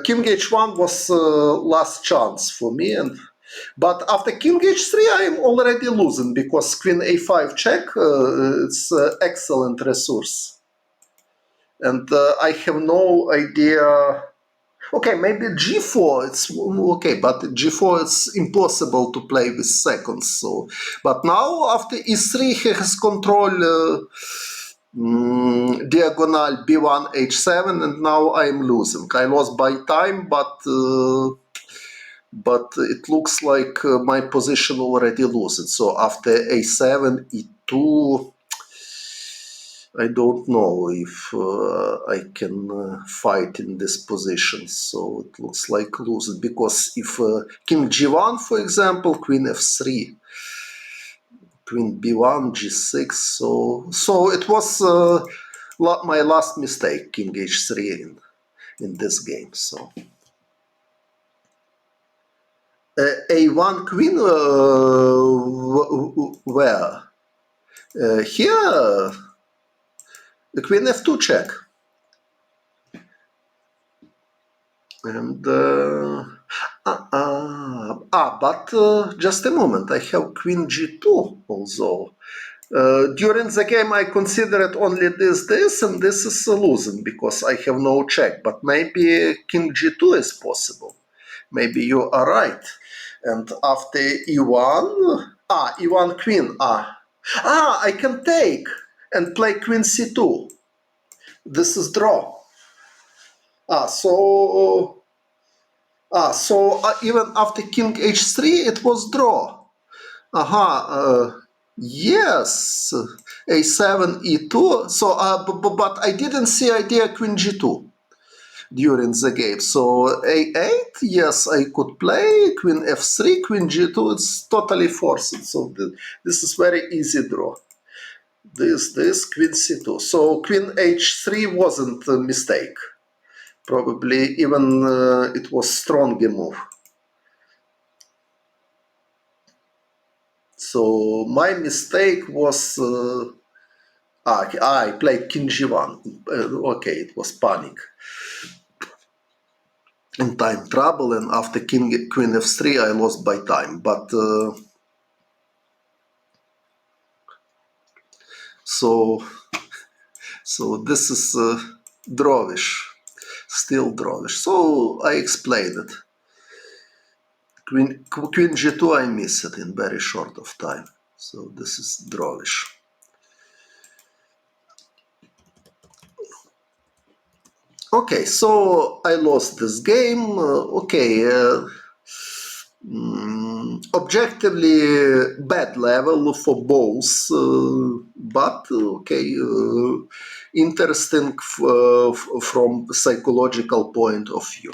king h1 was last chance for me. But after king h3, I am already losing, because queen a5 check, it's excellent resource. And I have no idea. Okay, maybe g4, it's okay, but g4 it's impossible to play with seconds. So, but now after e3, he has control diagonal b1 h7, and now I'm losing. I lost by time, but it looks like my position already losing. So after a7, e2. I don't know if I can fight in this position, so it looks like lose, because if king g1, for example, queen f3, queen b1, g6, so it was my last mistake, king h3 in this game. So a1 queen, where? Here, the queen f2 check. And but just a moment, I have queen g2 also. During the game I considered only this, and this is losing because I have no check, but maybe king g2 is possible. Maybe you are right. And after e1, e1 queen, I can take and play queen c2. This is draw. Even after king h3, it was draw. Yes, a7, e2. So, but I didn't see idea queen g2 during the game. So a8, yes, I could play queen f3, queen g2. It's totally forced. So this is very easy draw. This queen c2. So queen h3 wasn't a mistake. Probably even it was stronger move. So my mistake was I played king g1. Okay, it was panic and time trouble, and after queen f3 I lost by time. But so this is Drawish, still Drawish. So I explained it. Queen g2 I miss it in very short of time. So this is Drawish. Okay, so I lost this game. Objectively bad level for both, but okay, interesting from psychological point of view.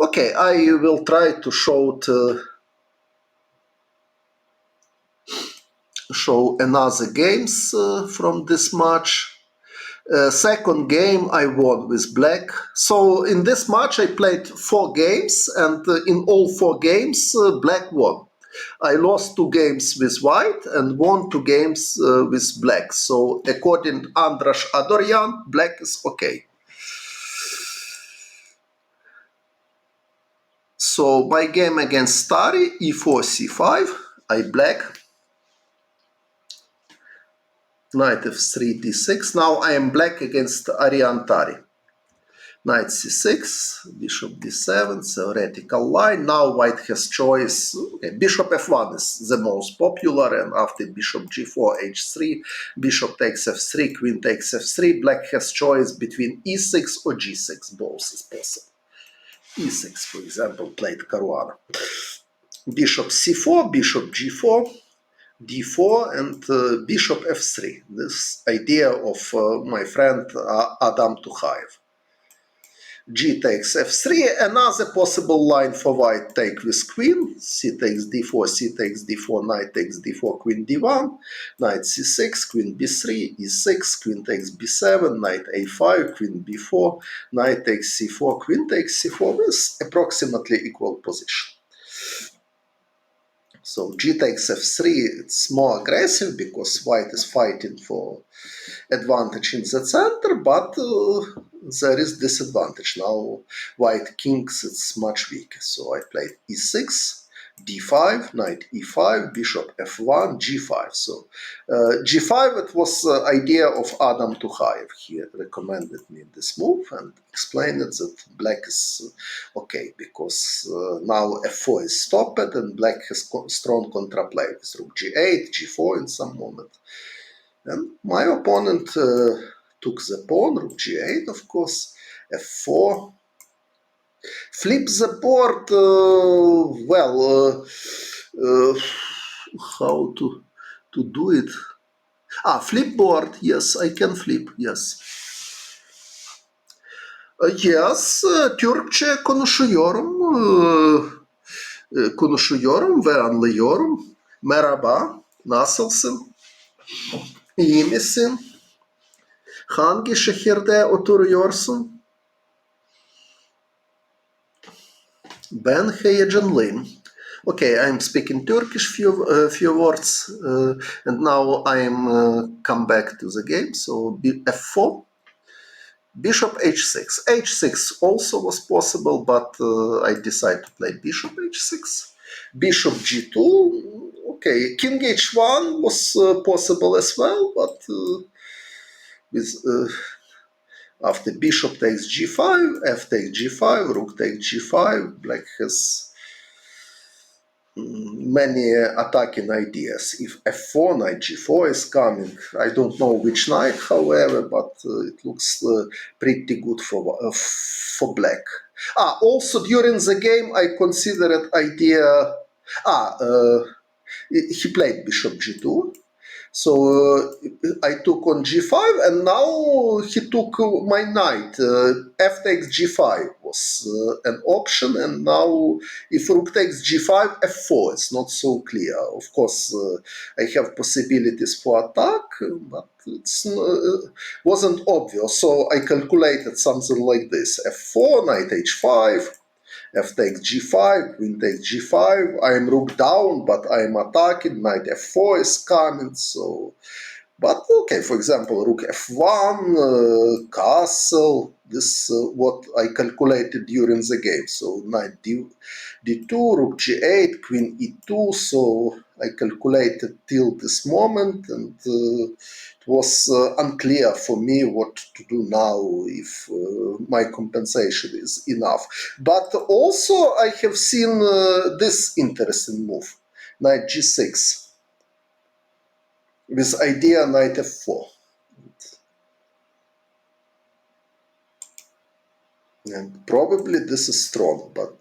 Okay, I will try to show another games from this match. Second game I won with black. So in this match I played 4 games, and in all 4 games black won. I lost 2 games with white and won 2 games with black. So according to Andras Adoryan, black is okay. So my game against Stari, e4, c5, I black. Knight f3, d6. Now I am black against Ariantari. Knight c6, bishop d7, theoretical line. Now white has choice. Okay, bishop f1 is the most popular, and after bishop g4, h3, bishop takes f3, queen takes f3. Black has choice between e6 or g6. Both is possible. e6, for example, played Caruana. Bishop c4, bishop g4, d4, and bishop f3. This idea of my friend Adam Tukhaev. G takes f3, another possible line for white take with queen, c takes d4, c takes d4, knight takes d4, queen d1, knight c6, queen b3, e6, queen takes b7, knight a5, queen b4, knight takes c4, queen takes c4 with approximately equal position. So g takes f3, it's more aggressive because white is fighting for advantage in the center, but there is disadvantage. Now white kings, it's much weaker. So I played e6, d5, knight e5, bishop f1, g5. So g5, it was the idea of Adam Tukhaev. He recommended me this move and explained it that black is okay, because now f4 is stopped and black has strong contraplay with rook g8, g4 in some moment. And my opponent took the pawn, rook g8, of course, f4. Flip the board, how to do it? Flipboard, yes, I can flip, yes. Yes, Türkçe konuşuyorum ve anlıyorum. Merhaba, nasılsın? İyi misin? Hangi şehirde oturuyorsun? Ben heyecanlıyım. Okay, I'm speaking Turkish few words, and now I'm come back to the game. So f4, bishop h6. h6 also was possible, but I decided to play bishop h6. Bishop g2. Okay, king h1 was possible as well, but with after bishop takes g5, f takes g5, rook takes g5, black has many attacking ideas. If f4, knight g4 is coming, I don't know which knight, however, but it looks pretty good for black. Also during the game I considered idea. He played bishop g2. So I took on g5, and now he took my knight. F takes g5 was an option, and now if rook takes g5, f4, it's not so clear. Of course, I have possibilities for attack, but it wasn't obvious. So I calculated something like this: f4, knight h5, f takes g5, queen takes g5. I am rook down, but I am attacking. Knight f4 is coming. So, but okay, for example, rook f1, castle. This what I calculated during the game. So knight d2, rook g8, queen e2. So I calculated till this moment, and it was unclear for me what to do now if my compensation is enough. But also I have seen this interesting move, knight g6, with idea knight f4. And probably this is strong, but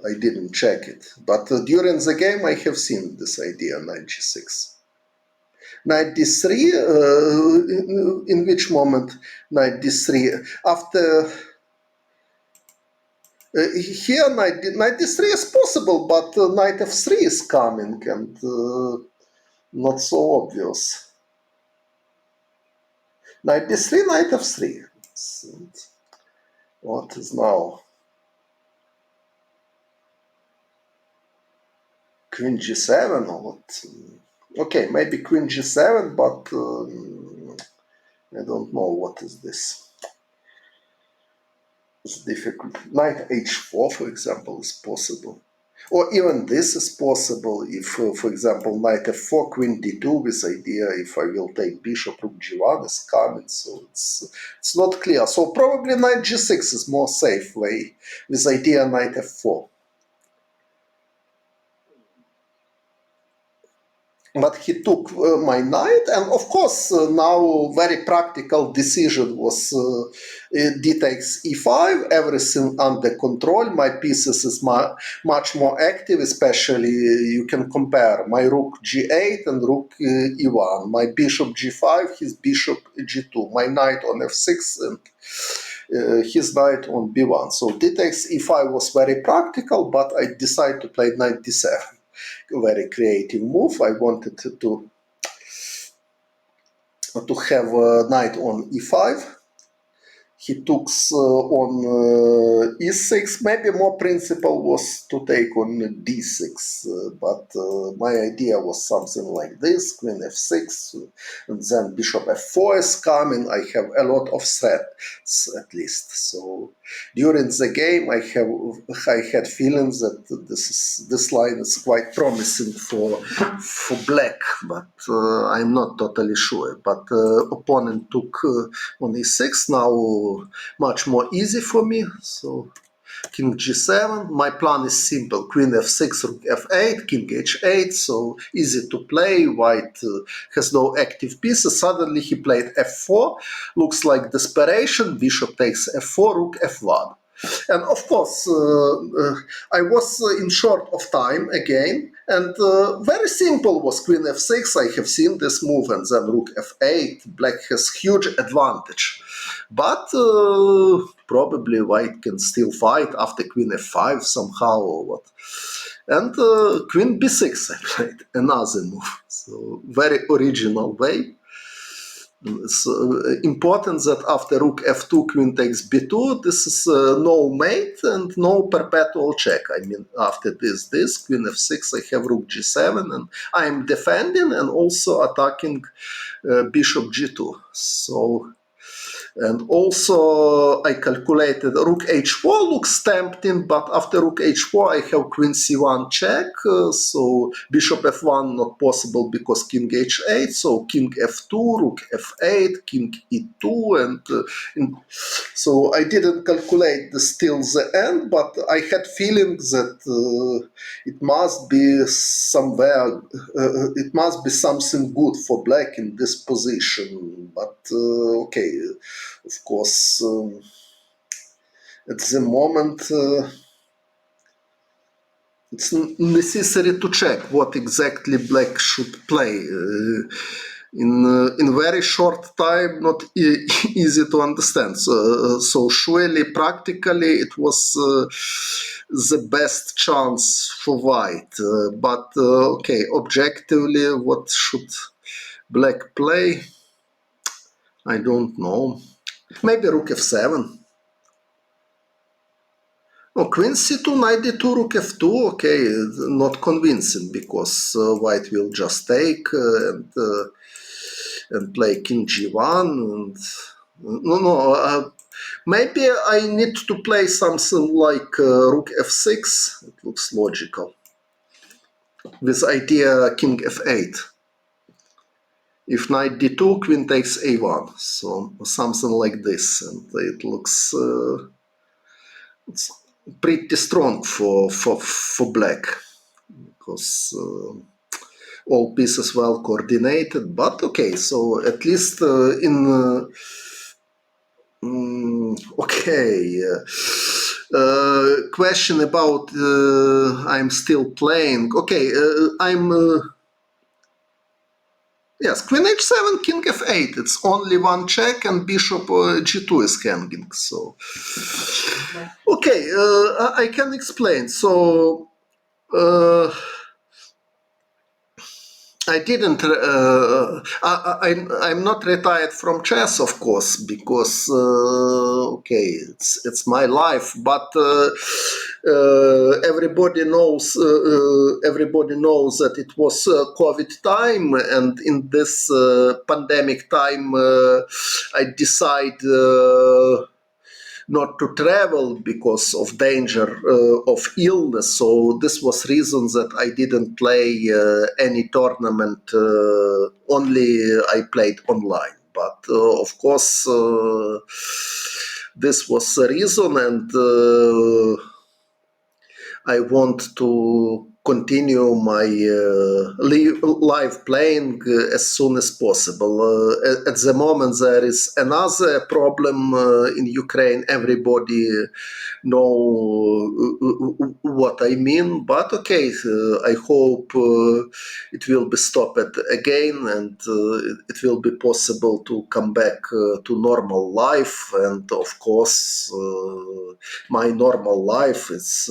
I didn't check it. But during the game I have seen this idea, knight g6. Knight d3, in which moment knight d3? After here knight d3 is possible, but knight f3 is coming, and not so obvious. Knight d3, knight f3. And what is now? Queen g7 or what? Okay, maybe queen g7, but I don't know what is this. It's difficult. Knight h4, for example, is possible. Or even this is possible if, for example, knight f4, queen d2 with idea if I will take bishop, rook g1 is coming, so it's not clear. So probably knight g6 is more safe way with idea knight f4. But he took my knight, and of course now very practical decision was d takes e5, everything under control. My pieces is much more active, especially you can compare my rook g8 and rook e1, my bishop g5, his bishop g2, my knight on f6 and his knight on b1. So d takes e5 was very practical, but I decided to play knight d7. Very creative move. I wanted to have a knight on e5. He took on e6. Maybe more principle was to take on d6, but my idea was something like this: queen f6, and then bishop f4 is coming. I have a lot of threats at least. So during the game, I had feelings that this line is quite promising for black, but I'm not totally sure. But opponent took on e6. Now much more easy for me. So king g7. My plan is simple: queen f6, rook f8, king h8. So easy to play. White has no active pieces. Suddenly he played f4. Looks like desperation. Bishop takes f4, rook f1. And of course, I was in short of time again, and very simple was queen f6. I have seen this move, and then rook f8. Black has huge advantage, but probably white can still fight after queen f5 somehow or what. And queen b6 I played, another move. So very original way. It's important that after rook f2, queen takes b2, this is no mate and no perpetual check. I mean, after this, queen f6, I have rook g7, and I'm defending and also attacking bishop g2. So, and also I calculated rook h4 looks tempting, but after rook h4 I have queen c1 check, so bishop f1 not possible because king h8, so king f2, rook f8, king e2, and so I didn't calculate still the end, but I had feeling that it must be somewhere, it must be something good for black in this position, but okay. Of course, at the moment, it's necessary to check what exactly black should play. In very short time, not easy to understand. So surely, practically, it was the best chance for white. But okay, objectively, what should black play? I don't know. Maybe rook f7. Oh, queen c2, knight d2, rook f2, okay, not convincing because white will just take and play king g1. And, no, maybe I need to play something like rook f6. It looks logical. With idea king f8. If knight d2, queen takes a1. So something like this, and it looks it's pretty strong for black because all pieces well coordinated. But okay, so at least in okay. Question about I'm still playing. Okay, I'm. Yes, queen h7, king f8. It's only one check, and bishop g2 is hanging. So, okay, I can explain. So, I didn't. I'm not retired from chess, of course, because okay, it's my life. But everybody knows. Everybody knows that it was COVID time, and in this pandemic time, I decide. Not to travel because of danger of illness. So this was reason that I didn't play any tournament. Only I played online. But of course, this was the reason, and I want to continue my live playing as soon as possible. At the moment, there is another problem in Ukraine. Everybody know what I mean, but okay, I hope it will be stopped again, and it will be possible to come back to normal life. And of course, my normal life is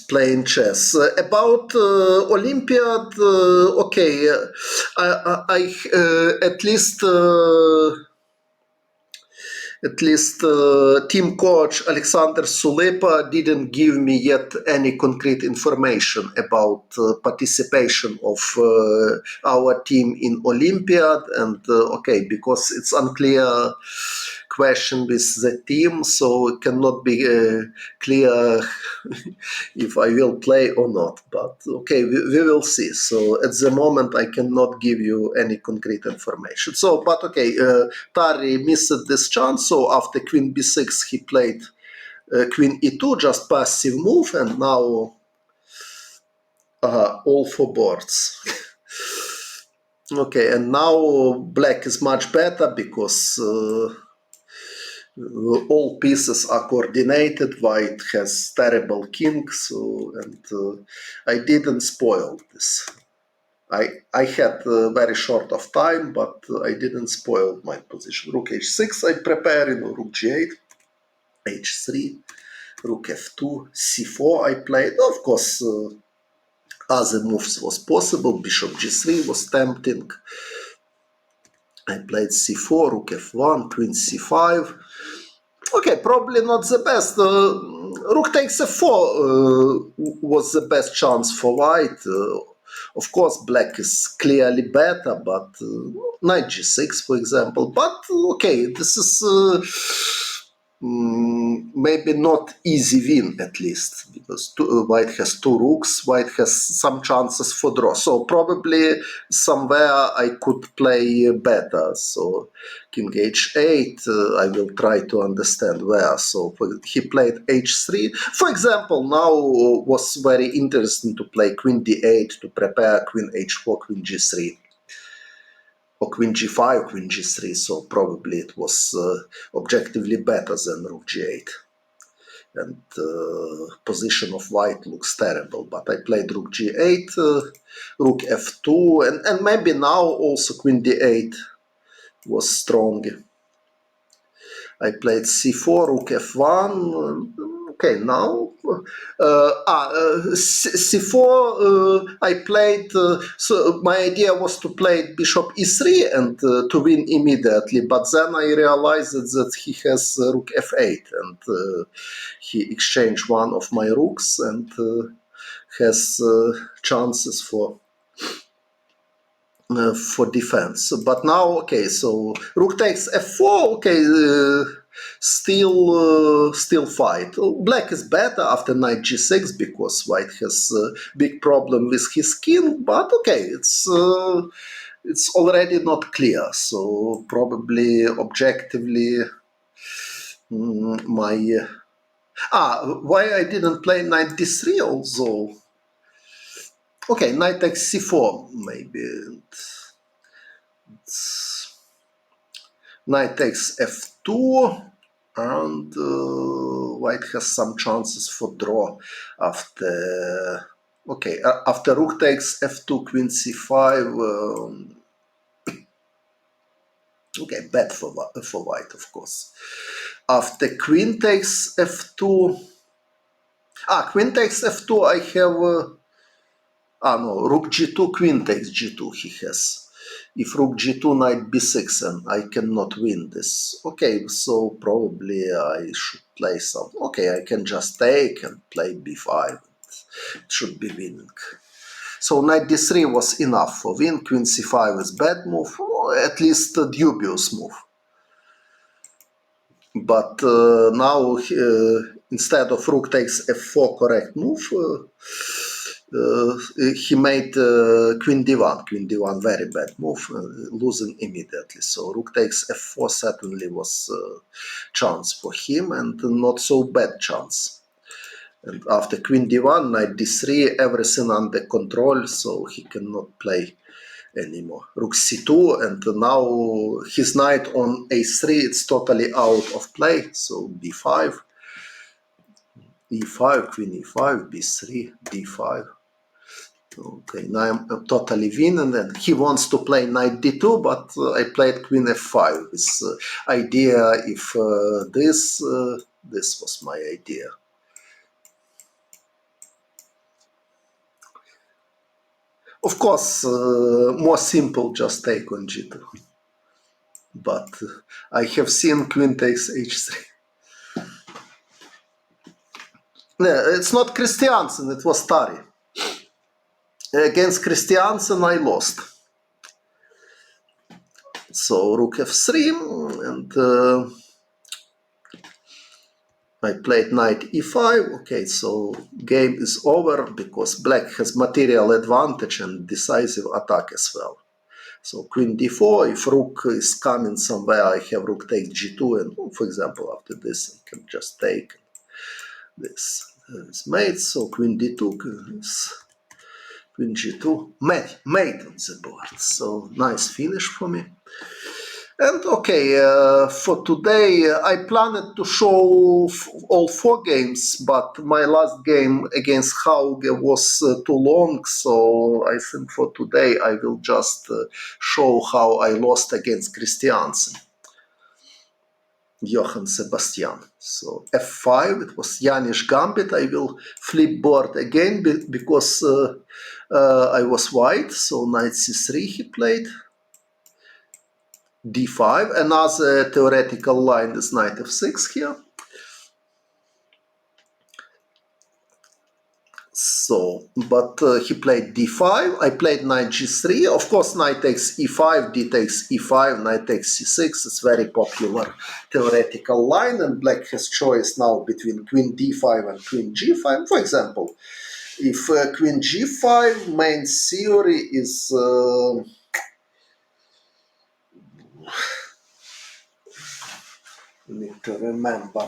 playing chess. About Olympiad, okay, I at least team coach Alexander Sulepa didn't give me yet any concrete information about participation of our team in Olympiad, and okay, because it's unclear question with the team, so it cannot be clear if I will play or not. But okay, we will see. So at the moment, I cannot give you any concrete information. So, but okay, Tari missed this chance. So after queen b6, he played queen e2, just passive move, and now all four boards. Okay, and now black is much better because all pieces are coordinated. White has terrible king, so and I didn't spoil this. I had very short of time, but I didn't spoil my position. Rook h6 I prepare, rook g8, h3, rook f2, c4 I played. Of course, other moves was possible. Bishop g3 was tempting. I played c4, rook f1, queen c5. Okay, probably not the best. Rook takes f4 was the best chance for white. Of course, black is clearly better, but knight g6, for example. But okay, this is maybe not easy win, at least, because white has two rooks. White has some chances for draw. So probably somewhere I could play better. So king h8, I will try to understand where. So he played h3. For example, now was very interesting to play queen d8 to prepare queen h4, queen g3. Or queen g5, queen g3, so probably it was objectively better than rook g8. And position of white looks terrible, but I played rook g8, rook f2, and maybe now also queen d8 was strong. I played c4, rook f1. Okay, now c4 I played. So my idea was to play bishop e3 and to win immediately. But then I realized that he has rook f8 and he exchanged one of my rooks and has chances for defense. But now, okay, so rook takes f4. Okay, still fight. Black is better after knight g6 because white has a big problem with his king. But okay, it's already not clear. So probably objectively, my why I didn't play knight d3 also. Okay, knight takes c4 maybe. Knight takes f2, and white has some chances for draw after. Okay, after rook takes f2, queen c5. Okay, bad for white, of course. After queen takes f2. Queen takes f2. I have. No, rook g2, queen takes g2. He has. If rook g2, knight b6, and I cannot win this. Okay, so probably I should play some. Okay, I can just take and play b5. It should be winning. So knight d3 was enough for win. Queen c5 is bad move, or at least a dubious move. But now instead of rook takes f4 correct move, he made queen d1. Queen d1 very bad move, losing immediately. So rook takes f4 certainly was a chance for him and not so bad chance. And after queen d1, knight d3, everything under control, so he cannot play anymore. Rook c2, and now his knight on a3, it's totally out of play. So b5, e5, queen e5, b3, d5. Okay, now I'm totally winning, and he wants to play knight d2, but I played queen f5. This idea, if this was my idea. Of course, more simple, just take on g2. But I have seen queen takes h3. No, it's not Christiansen, it was Tari. Against Christiansen, I lost. So rook f3, and I played knight e5. Okay, so game is over because black has material advantage and decisive attack as well. So queen d4, if rook is coming somewhere, I have rook takes g2, and for example, after this, I can just take this is mate. So queen d2 is Queen G2, mate on the board. So nice finish for me. And okay, for today I planned to show all 4 games, but my last game against Hauge was too long, so I think for today I will just show how I lost against Christiansen. Johann Sebastian. So f5, it was Janish Gambit. I will flip board again because I was white, so knight c3 he played. d5, another theoretical line is knight f6 here. So, but he played d5, I played knight g3, of course knight takes e5, d takes e5, knight takes c6, it's very popular theoretical line, and black has choice now between queen d5 and queen g5. For example, if queen g5, main theory is need to remember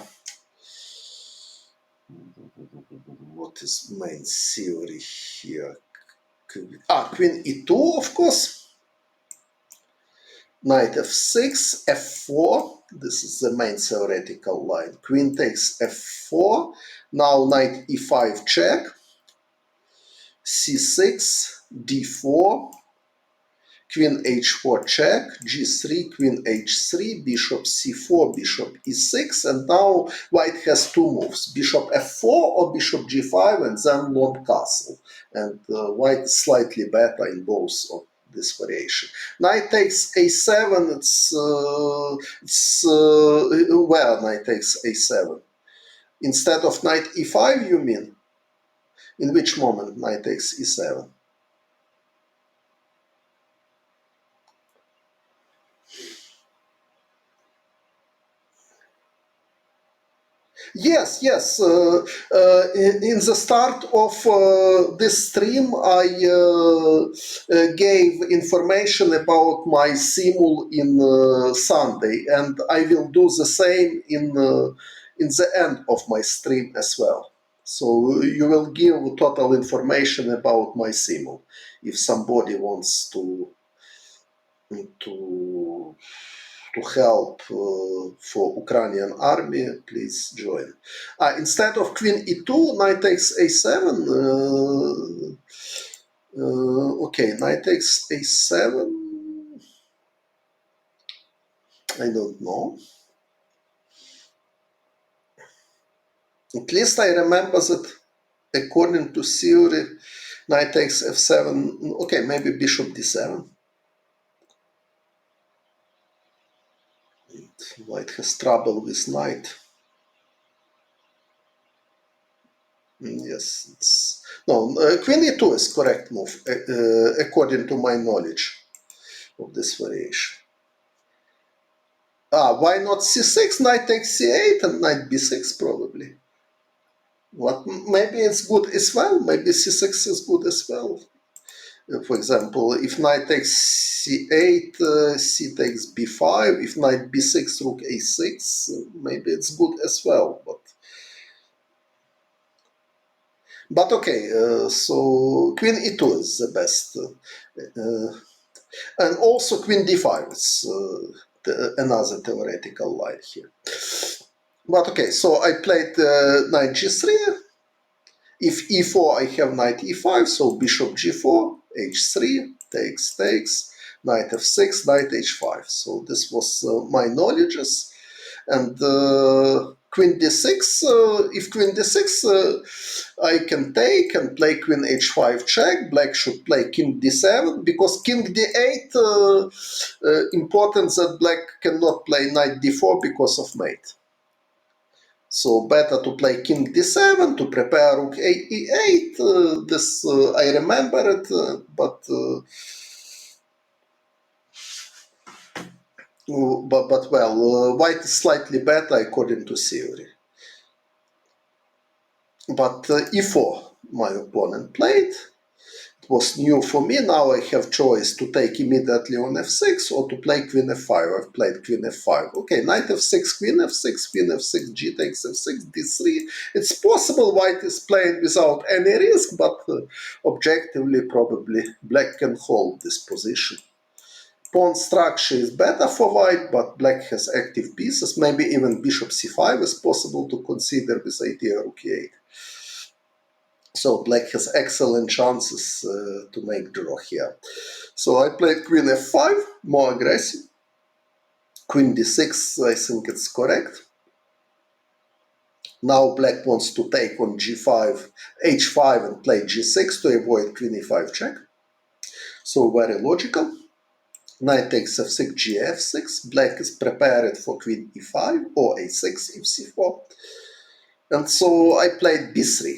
what is main theory here. Queen e2, of course. Knight f6, f4, this is the main theoretical line. Queen takes f4, now knight e5 check, c6, d4, queen h4 check, g3, queen h3, bishop c4, bishop e6, and now white has 2 moves, bishop f4 or bishop g5, and then long castle. And white is slightly better in both of this variation. Knight takes a7, where knight takes a7? Instead of knight e5, you mean? In which moment knight takes e7? Yes, yes. In the start of this stream, I gave information about my simul in Sunday, and I will do the same in the end of my stream as well. So you will give total information about my simul if somebody wants to help for Ukrainian army, please join. Instead of queen e2, knight takes a7. Okay, knight takes a7. I don't know. At least I remember that according to theory, knight takes f7. Okay, maybe bishop d7. White has trouble with knight. Yes, no, queen e2 is correct move according to my knowledge of this variation. Why not c6? Knight takes c8 and knight b6 probably. What? Maybe it's good as well. Maybe c6 is good as well. For example, if knight takes c8, c takes b5. If knight b6, rook a6, maybe it's good as well. But okay, so queen e2 is the best. And also queen d5 is another theoretical line here. But okay, so I played knight g3. If e4, I have knight e5, so bishop g4, h3, takes, knight f6, knight h5. So this was my knowledges. And queen d6, if queen d6, I can take and play queen h5 check. Black should play king d7, because king d8, important that black cannot play knight d4 because of mate. So better to play king d7 to prepare rook e8. This I remember it, but well, white is slightly better according to theory. But e4 my opponent played. was new for me. Now I have choice to take immediately on f6 or to play queen f5. I've played queen f5. Okay, knight f6, queen f6, queen f6, g takes f6, d3. It's possible white is playing without any risk, but objectively probably black can hold this position. Pawn structure is better for white, but black has active pieces. Maybe even bishop c5 is possible to consider with idea rook e8. So black has excellent chances to make draw here. So I played queen f5, more aggressive. Queen d6, I think it's correct. Now black wants to take on g5, h5 and play g6 to avoid queen e5 check. So very logical. Knight takes f6, g f6. Black is prepared for queen e5 or a6 if c4. And so I played b3.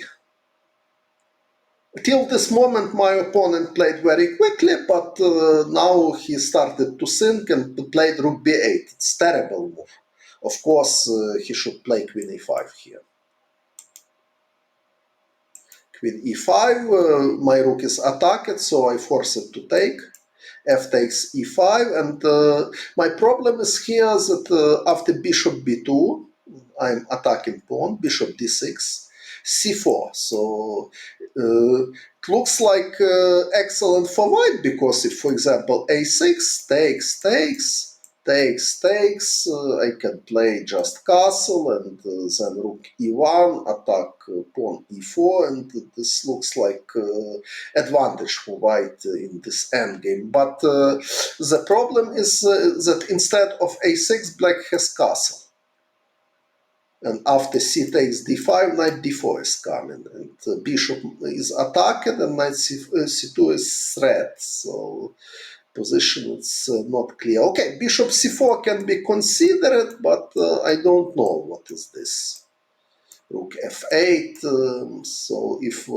Till this moment, my opponent played very quickly, but now he started to think and played rook b8. It's a terrible move. Of course, he should play queen e5 here. Queen e5, my rook is attacked, so I force it to take. F takes e5, and my problem is here that after bishop b2, I'm attacking pawn, bishop d6, c4. So it looks like excellent for white, because if, for example, a6 takes, I can play just castle and then rook e1, attack pawn e4, and this looks like advantage for white in this endgame. But the problem is that instead of a6, black has castle. And after c takes d5, knight d4 is coming, and bishop is attacked, and knight c2 is threat. So position is not clear. Okay, bishop c4 can be considered, but I don't know what is this. Rook f8. So if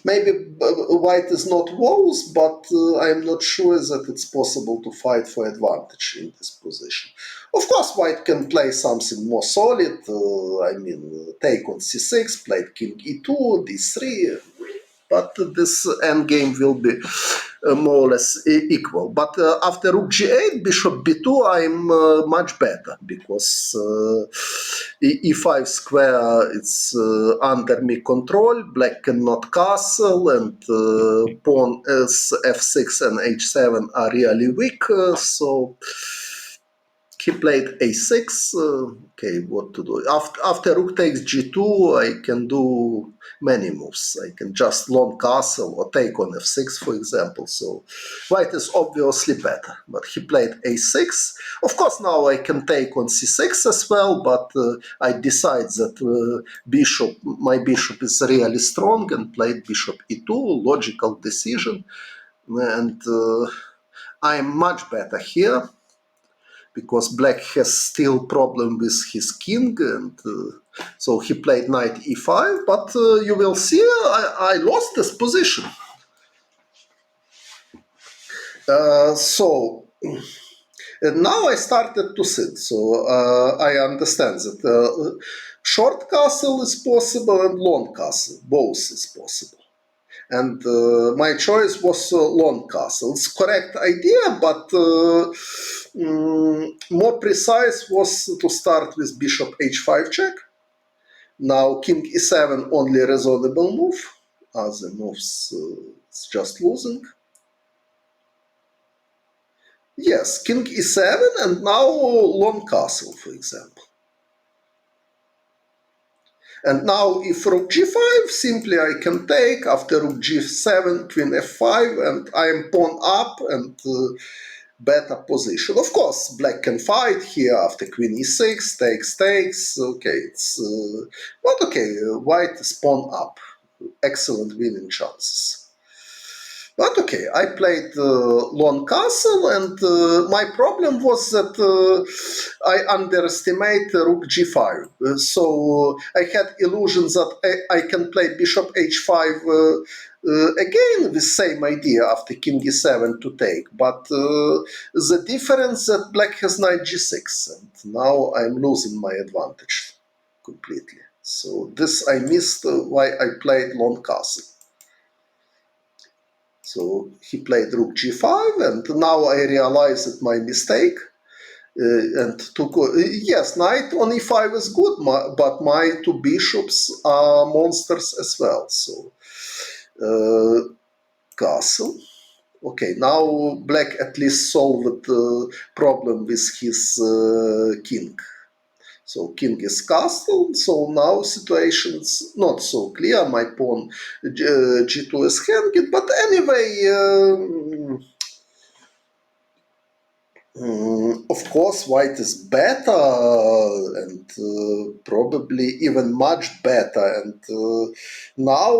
maybe white is not worse, but I'm not sure that it's possible to fight for advantage in this position. Of course, white can play something more solid. I mean, take on c6, play king e2, d3. But this endgame will be more or less equal. But after rook g8, bishop b2, I'm much better, because e5 square it's under me control. Black cannot castle, and pawn f6 and h7 are really weak. So he played a6. Okay, what to do? After rook takes g2, I can do many moves. I can just long castle or take on f6, for example. So white is obviously better, but he played a6. Of course, now I can take on c6 as well, but I decide that my bishop is really strong, and played bishop e2, logical decision. And I'm much better here, because black has still problem with his king, and so he played knight e5, but you will see I lost this position. So now I started to think, so I understand that short castle is possible and long castle, both is possible. And my choice was long castle. It's correct idea, but more precise was to start with bishop h5 check. Now king e7 only reasonable move. Other moves it's just losing. Yes, king e7, and now long castle, for example. And now if rook g5, simply I can take. After rook g7, queen f5, and I am pawn up, and better position. Of course, black can fight here after queen e6, takes. Okay, it's but okay, white is pawn up. Excellent winning chances. But okay, I played long castle, and my problem was that I underestimate rook g5. So I had illusions that I can play bishop h5 again with same idea after king e7 to take. But the difference that black has knight g6, and now I'm losing my advantage completely. So this I missed why I played long castle. So he played rook g5, and now I realized my mistake. And took yes, knight on e5 is good, but my two bishops are monsters as well. So castle. Okay, now black at least solved the problem with his king. So king is castled, so now situation's not so clear. My pawn g2 is hanged, but anyway, of course, white is better and probably even much better. And now,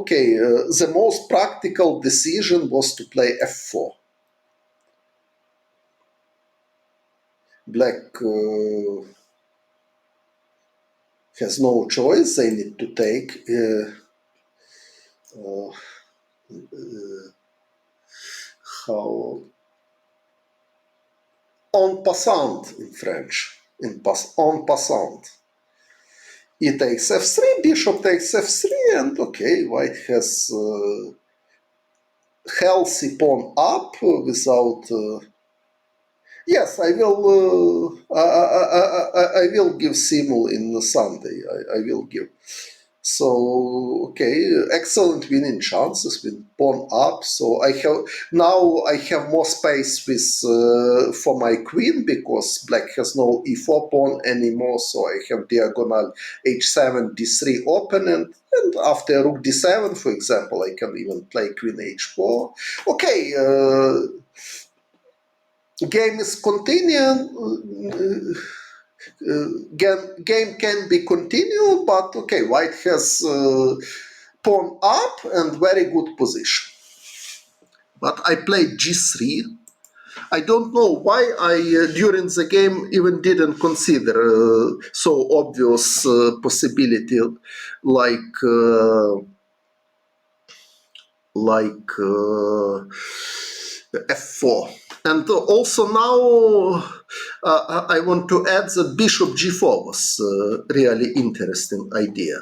okay, the most practical decision was to play f4. Black has no choice. They need to take how en passant in French. En passant. E takes f3, bishop takes f3, and okay, white has healthy pawn up without. Yes, I will. I will give simul in Sunday. I will give. So okay, excellent winning chances with pawn up. So I have more space with for my queen because black has no e4 pawn anymore. So I have diagonal h7 d3 open, and after rook d7, for example, I can even play queen h4. Okay. Game is continuing. Game can be continued, but okay, white has pawn up and very good position. But I played g3. I don't know why I during the game even didn't consider so obvious possibility like f4. And also now I want to add that bishop g4 was really interesting idea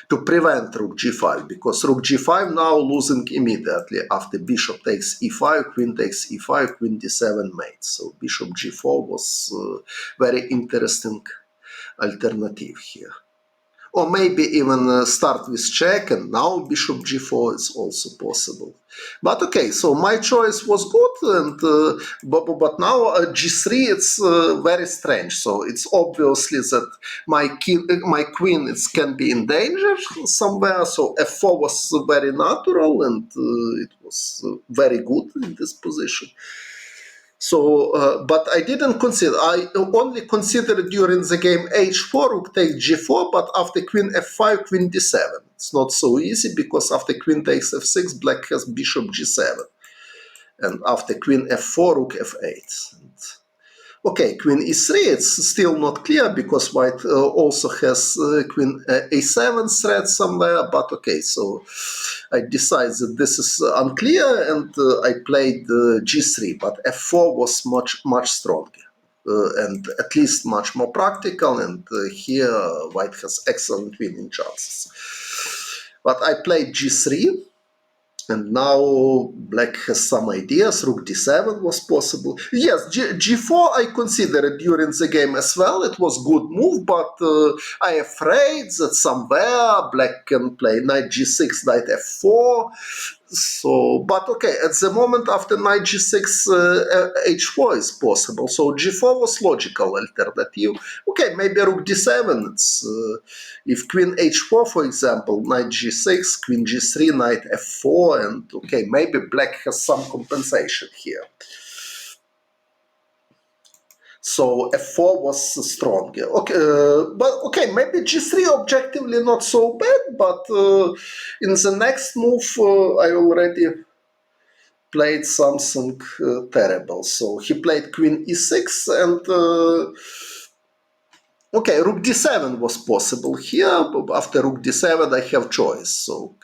to prevent rook g5, because rook g5 now losing immediately after bishop takes e5, queen takes e5, queen d7 mate. So bishop g4 was very interesting alternative here. Or maybe even start with check and now bishop g4 is also possible. But okay, so my choice was good, and but now g3 it's very strange. So it's obviously that my queen can be in danger somewhere. So f4 was very natural, and it was very good in this position. So, but I didn't consider. I only considered during the game h4, rook takes g4, but after queen f5, queen d7. It's not so easy because after queen takes f6, black has bishop g7, and after queen f4, rook f8. Okay, queen e3, it's still not clear because white also has queen a7 threat somewhere, but okay, so I decided that this is unclear, and I played g3, but f4 was much stronger. And at least much more practical, and here white has excellent winning chances. But I played g3, and now black has some ideas. Rook d7 was possible. Yes, g4 I considered during the game as well. It was good move, but I afraid that somewhere black can play knight g6, knight f4. So, but okay, at the moment after knight g6, h4 is possible. So g4 was logical alternative. Okay, maybe rook d7. It's if queen h4, for example, knight g6, queen g3, knight f4, and okay, maybe black has some compensation here. So f4 was stronger. Okay, but okay, maybe g3 objectively not so bad, but in the next move I already played something terrible. So he played queen e6, and okay, rook d7 was possible here. But after rook d7 I have choice. So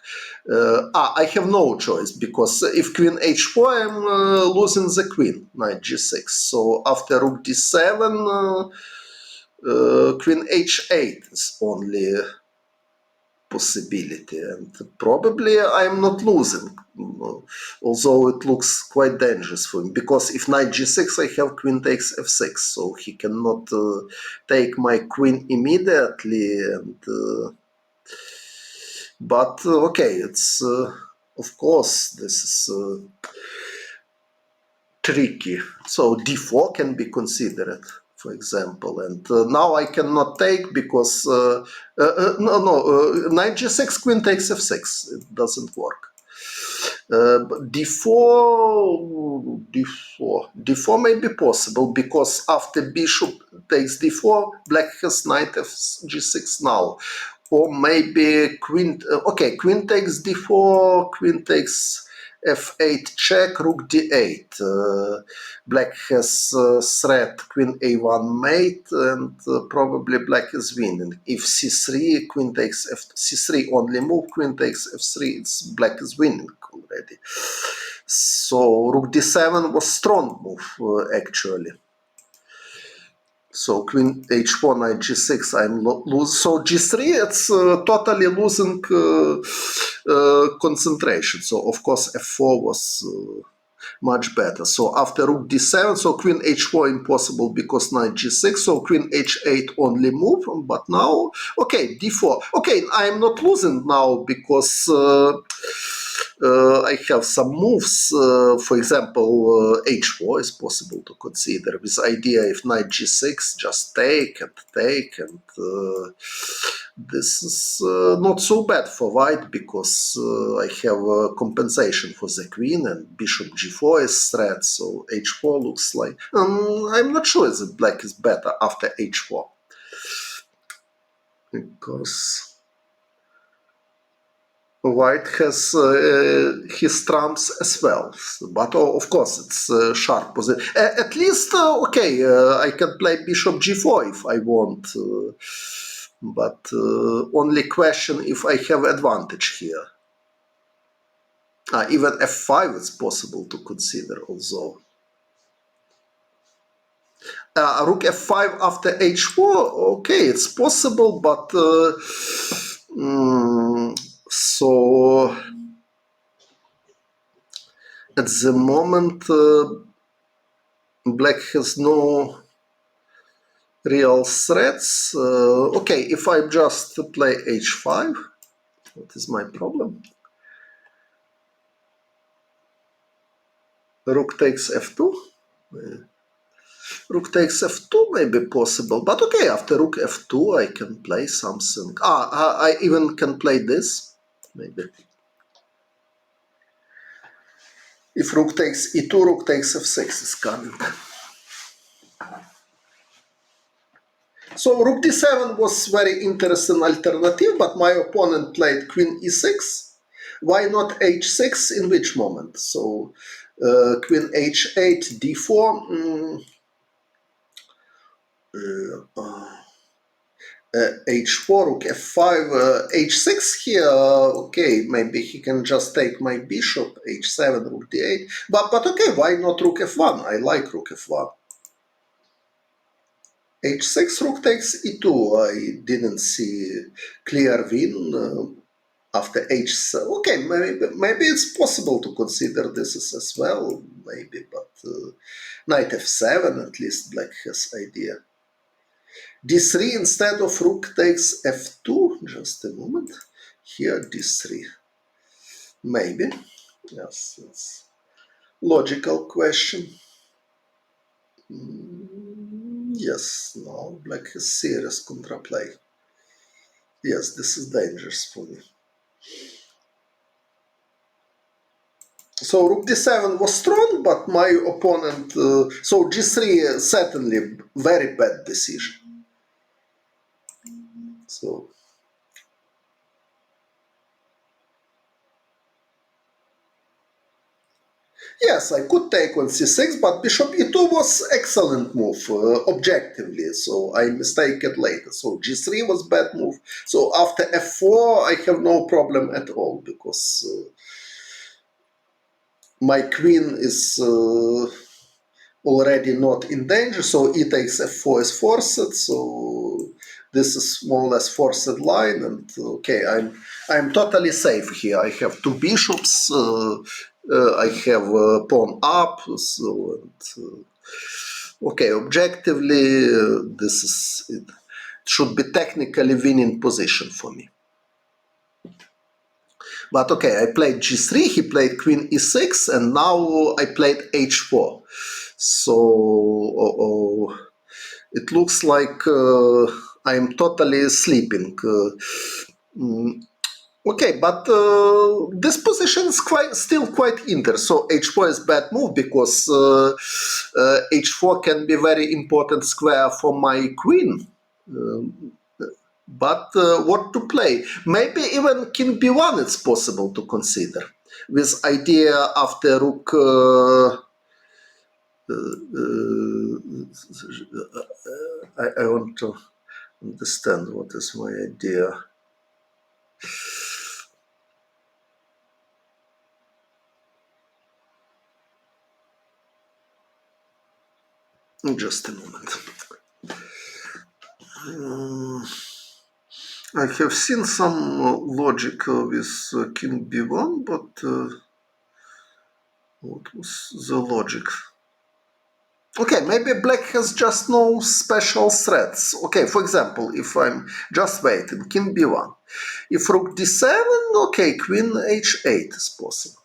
I have no choice, because if queen h4 I'm losing the queen, knight g6. So after rook d7 queen h8 is only possibility, and probably I'm not losing, although it looks quite dangerous for him, because if knight g6 I have queen takes f6, so he cannot take my queen immediately, and but okay, it's of course this is tricky. So d4 can be considered, for example, and now I cannot take because knight g6, queen takes f6. It doesn't work. But d4 may be possible, because after bishop takes d4, black has knight g6 now, or maybe queen. Okay, queen takes d4, queen takes f8 check, rook d8. Black has threat queen a1 mate, and probably black is winning. If c3, queen takes c3 only move, queen takes f3, it's black is winning already. So rook d7 was strong move actually. So queen h4, knight g6, I'm losing. So g3, it's totally losing concentration. So of course f4 was much better. So after rook d7, so queen h4 impossible because knight g6, so queen h8 only move, but now, okay, d4. Okay, I'm not losing now because I have some moves. For example, h4 is possible to consider with idea if knight g6, just take, and this is not so bad for white, because I have compensation for the queen, and bishop g4 is threat, so h4 looks like... I'm not sure that black is better after h4, because white has his trumps as well, but of course it's sharp position. At least, okay, I can play bishop g4 if I want, but only question if I have advantage here. Even f5 is possible to consider also. Rook f5 after h4, okay, it's possible, but so at the moment black has no real threats. Okay, if I just play h5, what is my problem? Rook takes f2. Rook takes f2 may be possible, but okay, after rook f2 I can play something. I even can play this, maybe. If rook takes e2, rook takes f6 is coming. So rook d7 was very interesting alternative, but my opponent played queen e6. Why not h6 in which moment? So queen h8, d4, h4, rook f5, h6 here, okay, maybe he can just take my bishop, h7, rook d8, but okay, why not rook f1? I like rook f1. h6, rook takes e2, I didn't see clear win after h7. Okay, maybe it's possible to consider this as well, maybe, but knight f7, at least black has idea. d3 instead of rook takes f2, just a moment, here d3, maybe, yes, it's logical question. Yes, no, black has serious contraplay. Yes, this is dangerous for me. So rook d7 was strong, but my opponent, so g3 certainly very bad decision. So yes, I could take on c6, but bishop e2 was excellent move, objectively, so I mistake it later. So g3 was bad move. So after f4, I have no problem at all, because my queen is already not in danger, so e takes f4 is forced, so this is more or less forced line, and okay, I'm totally safe here. I have two bishops. I have pawn up. So and, okay, objectively, this is it. Should be technically winning position for me. But okay, I played g3, he played queen e6, and now I played h4. So it looks like I'm totally sleeping. Okay, but this position is still quite inter. So h4 is bad move because h4 can be very important square for my queen. But what to play? Maybe even king b1 it's possible to consider. With idea after rook I want to understand what is my idea. Just a moment. I have seen some logic with king b1, but what was the logic? Okay, maybe black has just no special threats. Okay, for example, if I'm just waiting, king b1. If rook d7, okay, queen h8 is possible.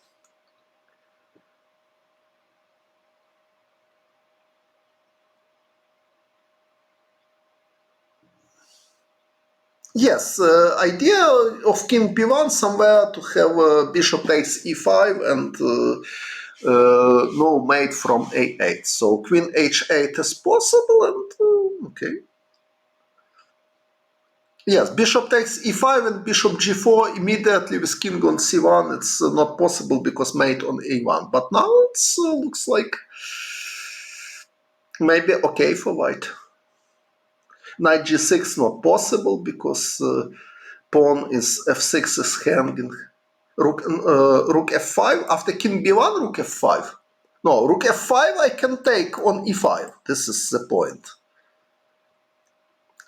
Yes, idea of king b1 somewhere to have bishop takes e5 and no mate from a8. So queen h8 is possible and okay. Yes, bishop takes e5 and bishop g4 immediately with king on c1. It's not possible because mate on a1. But now it looks like maybe okay for white. Knight g6 not possible because pawn is f6 is hanging. Rook f5 after king b1, rook f5. No, rook f5 I can take on e5. This is the point.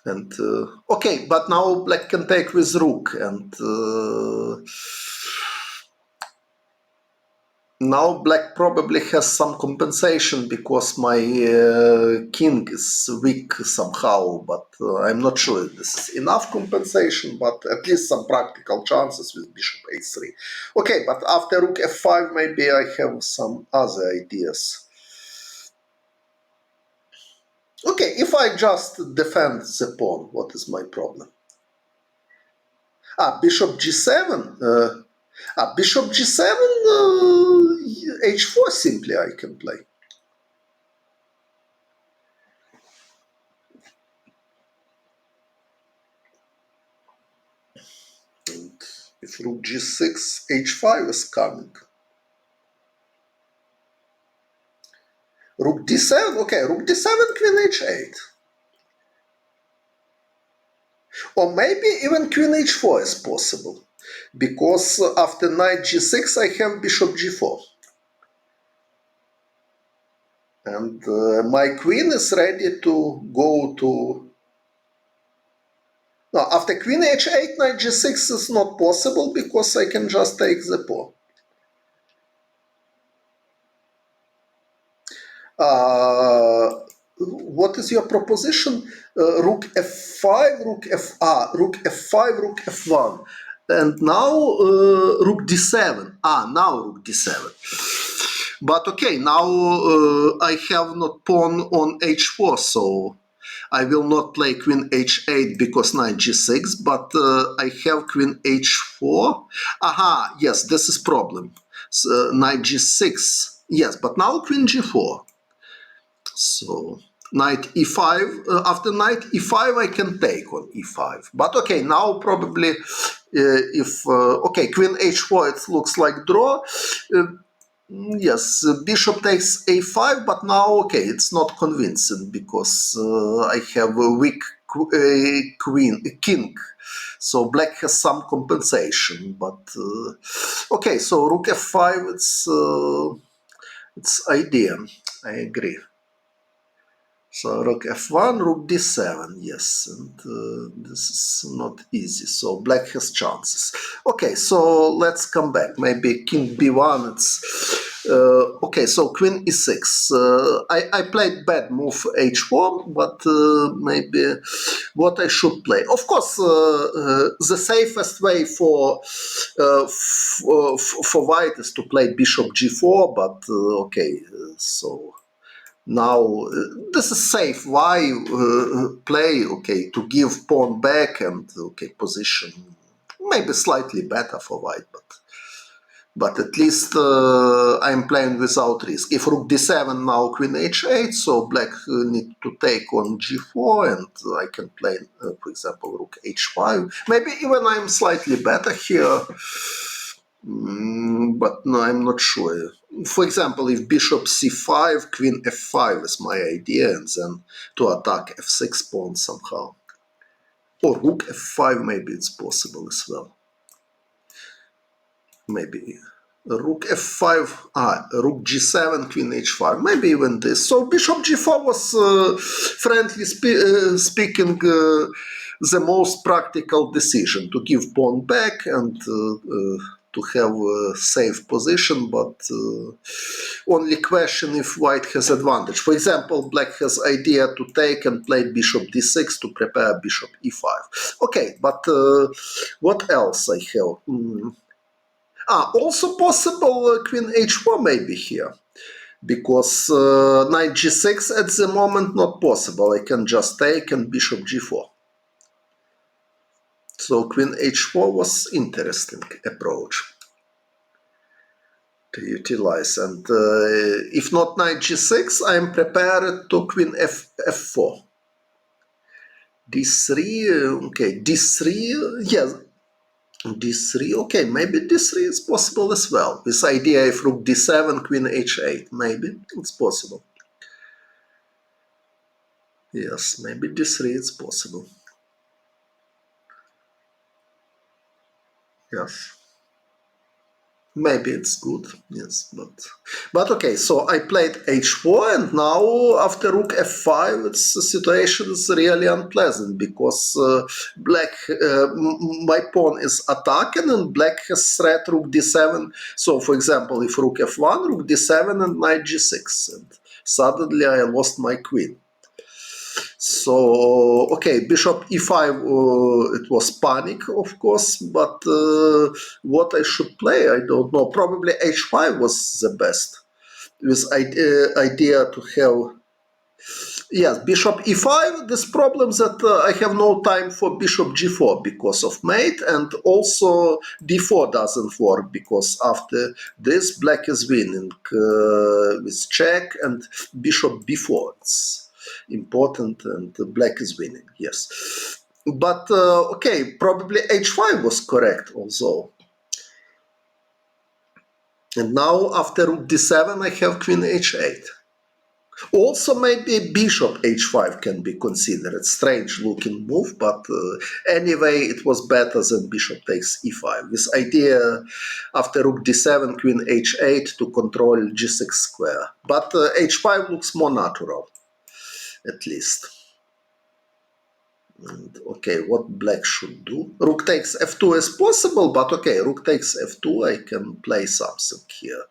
And okay, but now black can take with rook, and now black probably has some compensation because my king is weak somehow, but I'm not sure if this is enough compensation, but at least some practical chances with bishop a3. Okay, but after rook f5 maybe I have some other ideas. Okay, if I just defend the pawn, what is my problem? Bishop g7. Bishop g7, h4 simply I can play. And if rook g6, h5 is coming. Rook d7, okay, rook d7, queen h8. Or maybe even queen h4 is possible, because after knight g6 I have bishop g4. And my queen is ready to go to... No, after queen h8, knight g6 is not possible because I can just take the pawn. What is your proposition? Rook f5, rook f5, rook f1. And now rook d7. Now rook d7. But okay, now I have not pawn on h4, so I will not play queen h8 because knight g6, but I have queen h4. Yes, this is problem. So, knight g6. Yes, but now queen g4. So knight e5, after knight e5 I can take on e5. But okay, now probably okay, queen h4, it looks like draw. Yes, bishop takes a5, but now okay, it's not convincing because I have a weak king. So black has some compensation, but okay, so rook f5, it's idea, I agree. So rook f1, rook d7, yes, and this is not easy, so black has chances. Okay, so let's come back. Maybe king b1, it's... okay, so queen e6. I played bad move h1, but maybe what I should play. Of course, the safest way for white is to play bishop g4, but okay, so... Now, this is safe. Why play, okay, to give pawn back and, okay, position maybe slightly better for white, but at least I'm playing without risk. If rook d7, now queen h8, so black need to take on g4, and I can play, for example, rook h5. Maybe even I'm slightly better here. But no, I'm not sure. For example, if bishop c5, queen f5 is my idea, and then to attack f6 pawn somehow. Or rook f5, maybe it's possible as well. Maybe rook f5, rook g7, queen h5, maybe even this. So bishop g4 was, friendly speaking, the most practical decision, to give pawn back and to have a safe position, but only question if white has advantage. For example, black has idea to take and play bishop d6 to prepare bishop e5. Okay, but what else I have? Also possible queen h4 maybe here, because knight g6 at the moment not possible. I can just take and bishop g4. So queen h4 was interesting approach to utilize, and if not knight g6, I'm prepared to queen f4. d3, okay, d3, yes. d3, okay, maybe d3 is possible as well. This idea if rook d7, queen h8, maybe it's possible. Yes, maybe d3 is possible. Yes. Maybe it's good, yes, but okay, so I played h4, and now after rook f5, the situation is really unpleasant, because black, my pawn is attacking, and black has threat rook d7. So, for example, if rook f1, rook d7, and knight g6, and suddenly I lost my queen. So, okay, bishop e5, it was panic, of course, but what I should play, I don't know. Probably h5 was the best, with idea to have... Yes, bishop e5, this problem that I have no time for bishop g4 because of mate, and also d4 doesn't work, because after this black is winning with check, and bishop b4. It's important, and black is winning, yes. But okay, probably h5 was correct also. And now after rook d7 I have queen h8. Also, maybe bishop h5 can be considered. Strange looking move, but anyway, it was better than bishop takes e5. This idea after rook d7, queen h8 to control g6 square. But h5 looks more natural, at least. And, okay, what black should do? Rook takes f2 is possible, but okay, rook takes f2, I can play something here.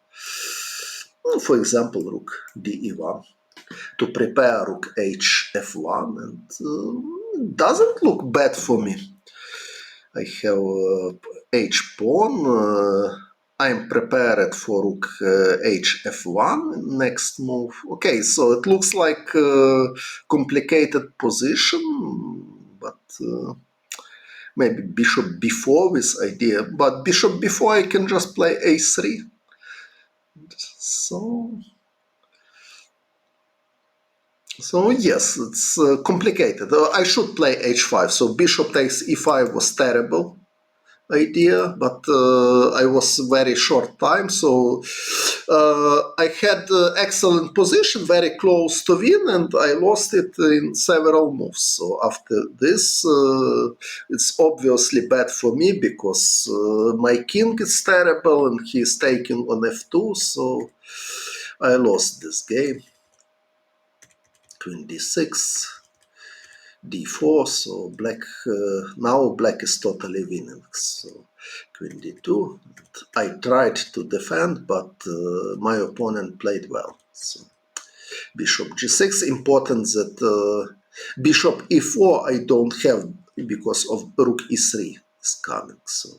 Well, for example, rook de1 to prepare rook h-f1, and doesn't look bad for me. I have h-pawn, I'm prepared for rook h-f1, next move. Okay, so it looks like a complicated position, but maybe bishop b4 with idea, but bishop b4 I can just play a3. So yes, it's complicated. I should play h5. So bishop takes e5 was terrible idea, but I was very short time. So I had excellent position, very close to win, and I lost it in several moves. So after this, it's obviously bad for me, because my king is terrible and he is taking on f2. So I lost this game. queen d6, d4, so black, now black is totally winning, so queen d2, I tried to defend, but my opponent played well, so bishop g6, important that bishop e4 I don't have because of rook e3 is coming, so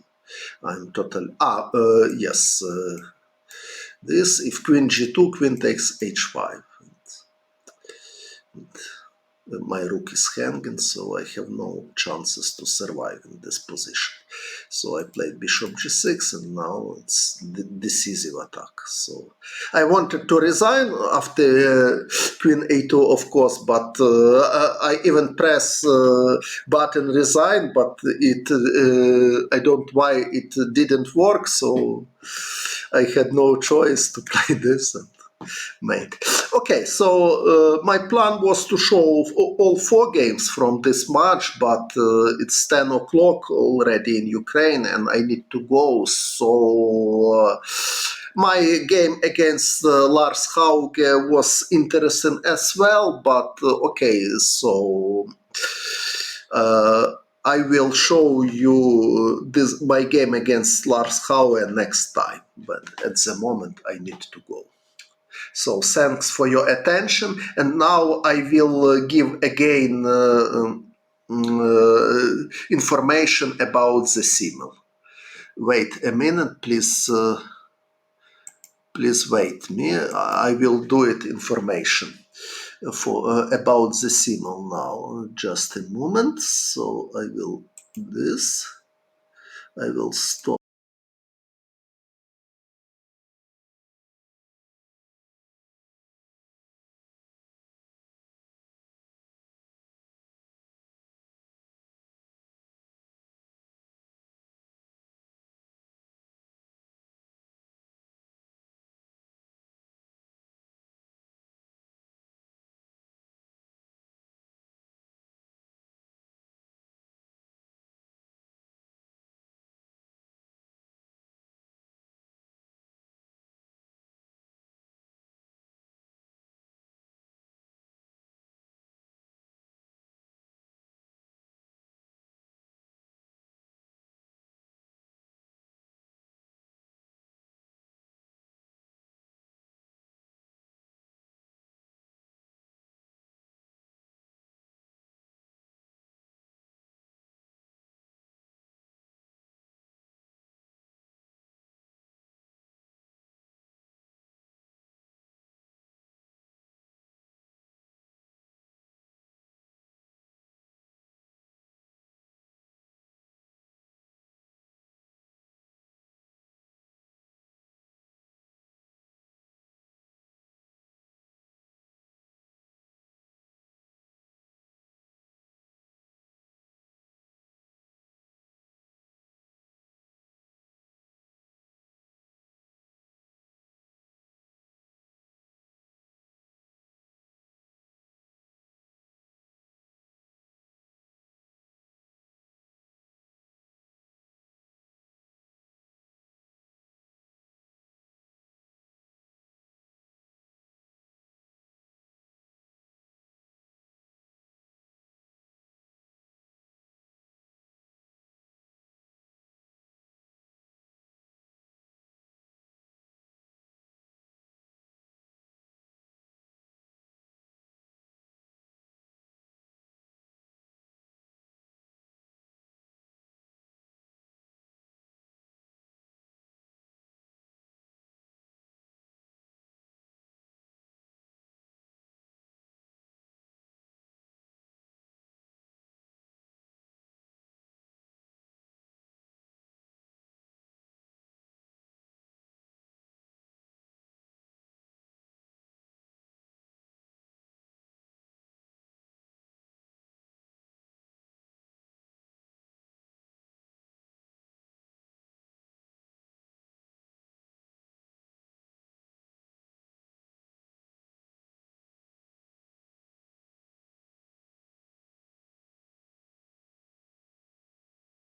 I'm totally, yes, this, if queen g2, queen takes h5, and my rook is hanging, so I have no chances to survive in this position. So I played bishop g6, and now it's the decisive attack. So I wanted to resign after queen a2, of course, but I even press button resign, but it I don't know why it didn't work, so I had no choice to play this. Made. Okay, so my plan was to show all 4 games from this match, but it's 10 o'clock already in Ukraine and I need to go. So my game against Lars Hauge was interesting as well, but okay, so I will show you my game against Lars Hauge next time, but at the moment I need to go. So thanks for your attention, and now I will give again information about the simul. Wait a minute, please. Please wait me. I will do it information for about the simul now. Just a moment. So I will this. I will stop.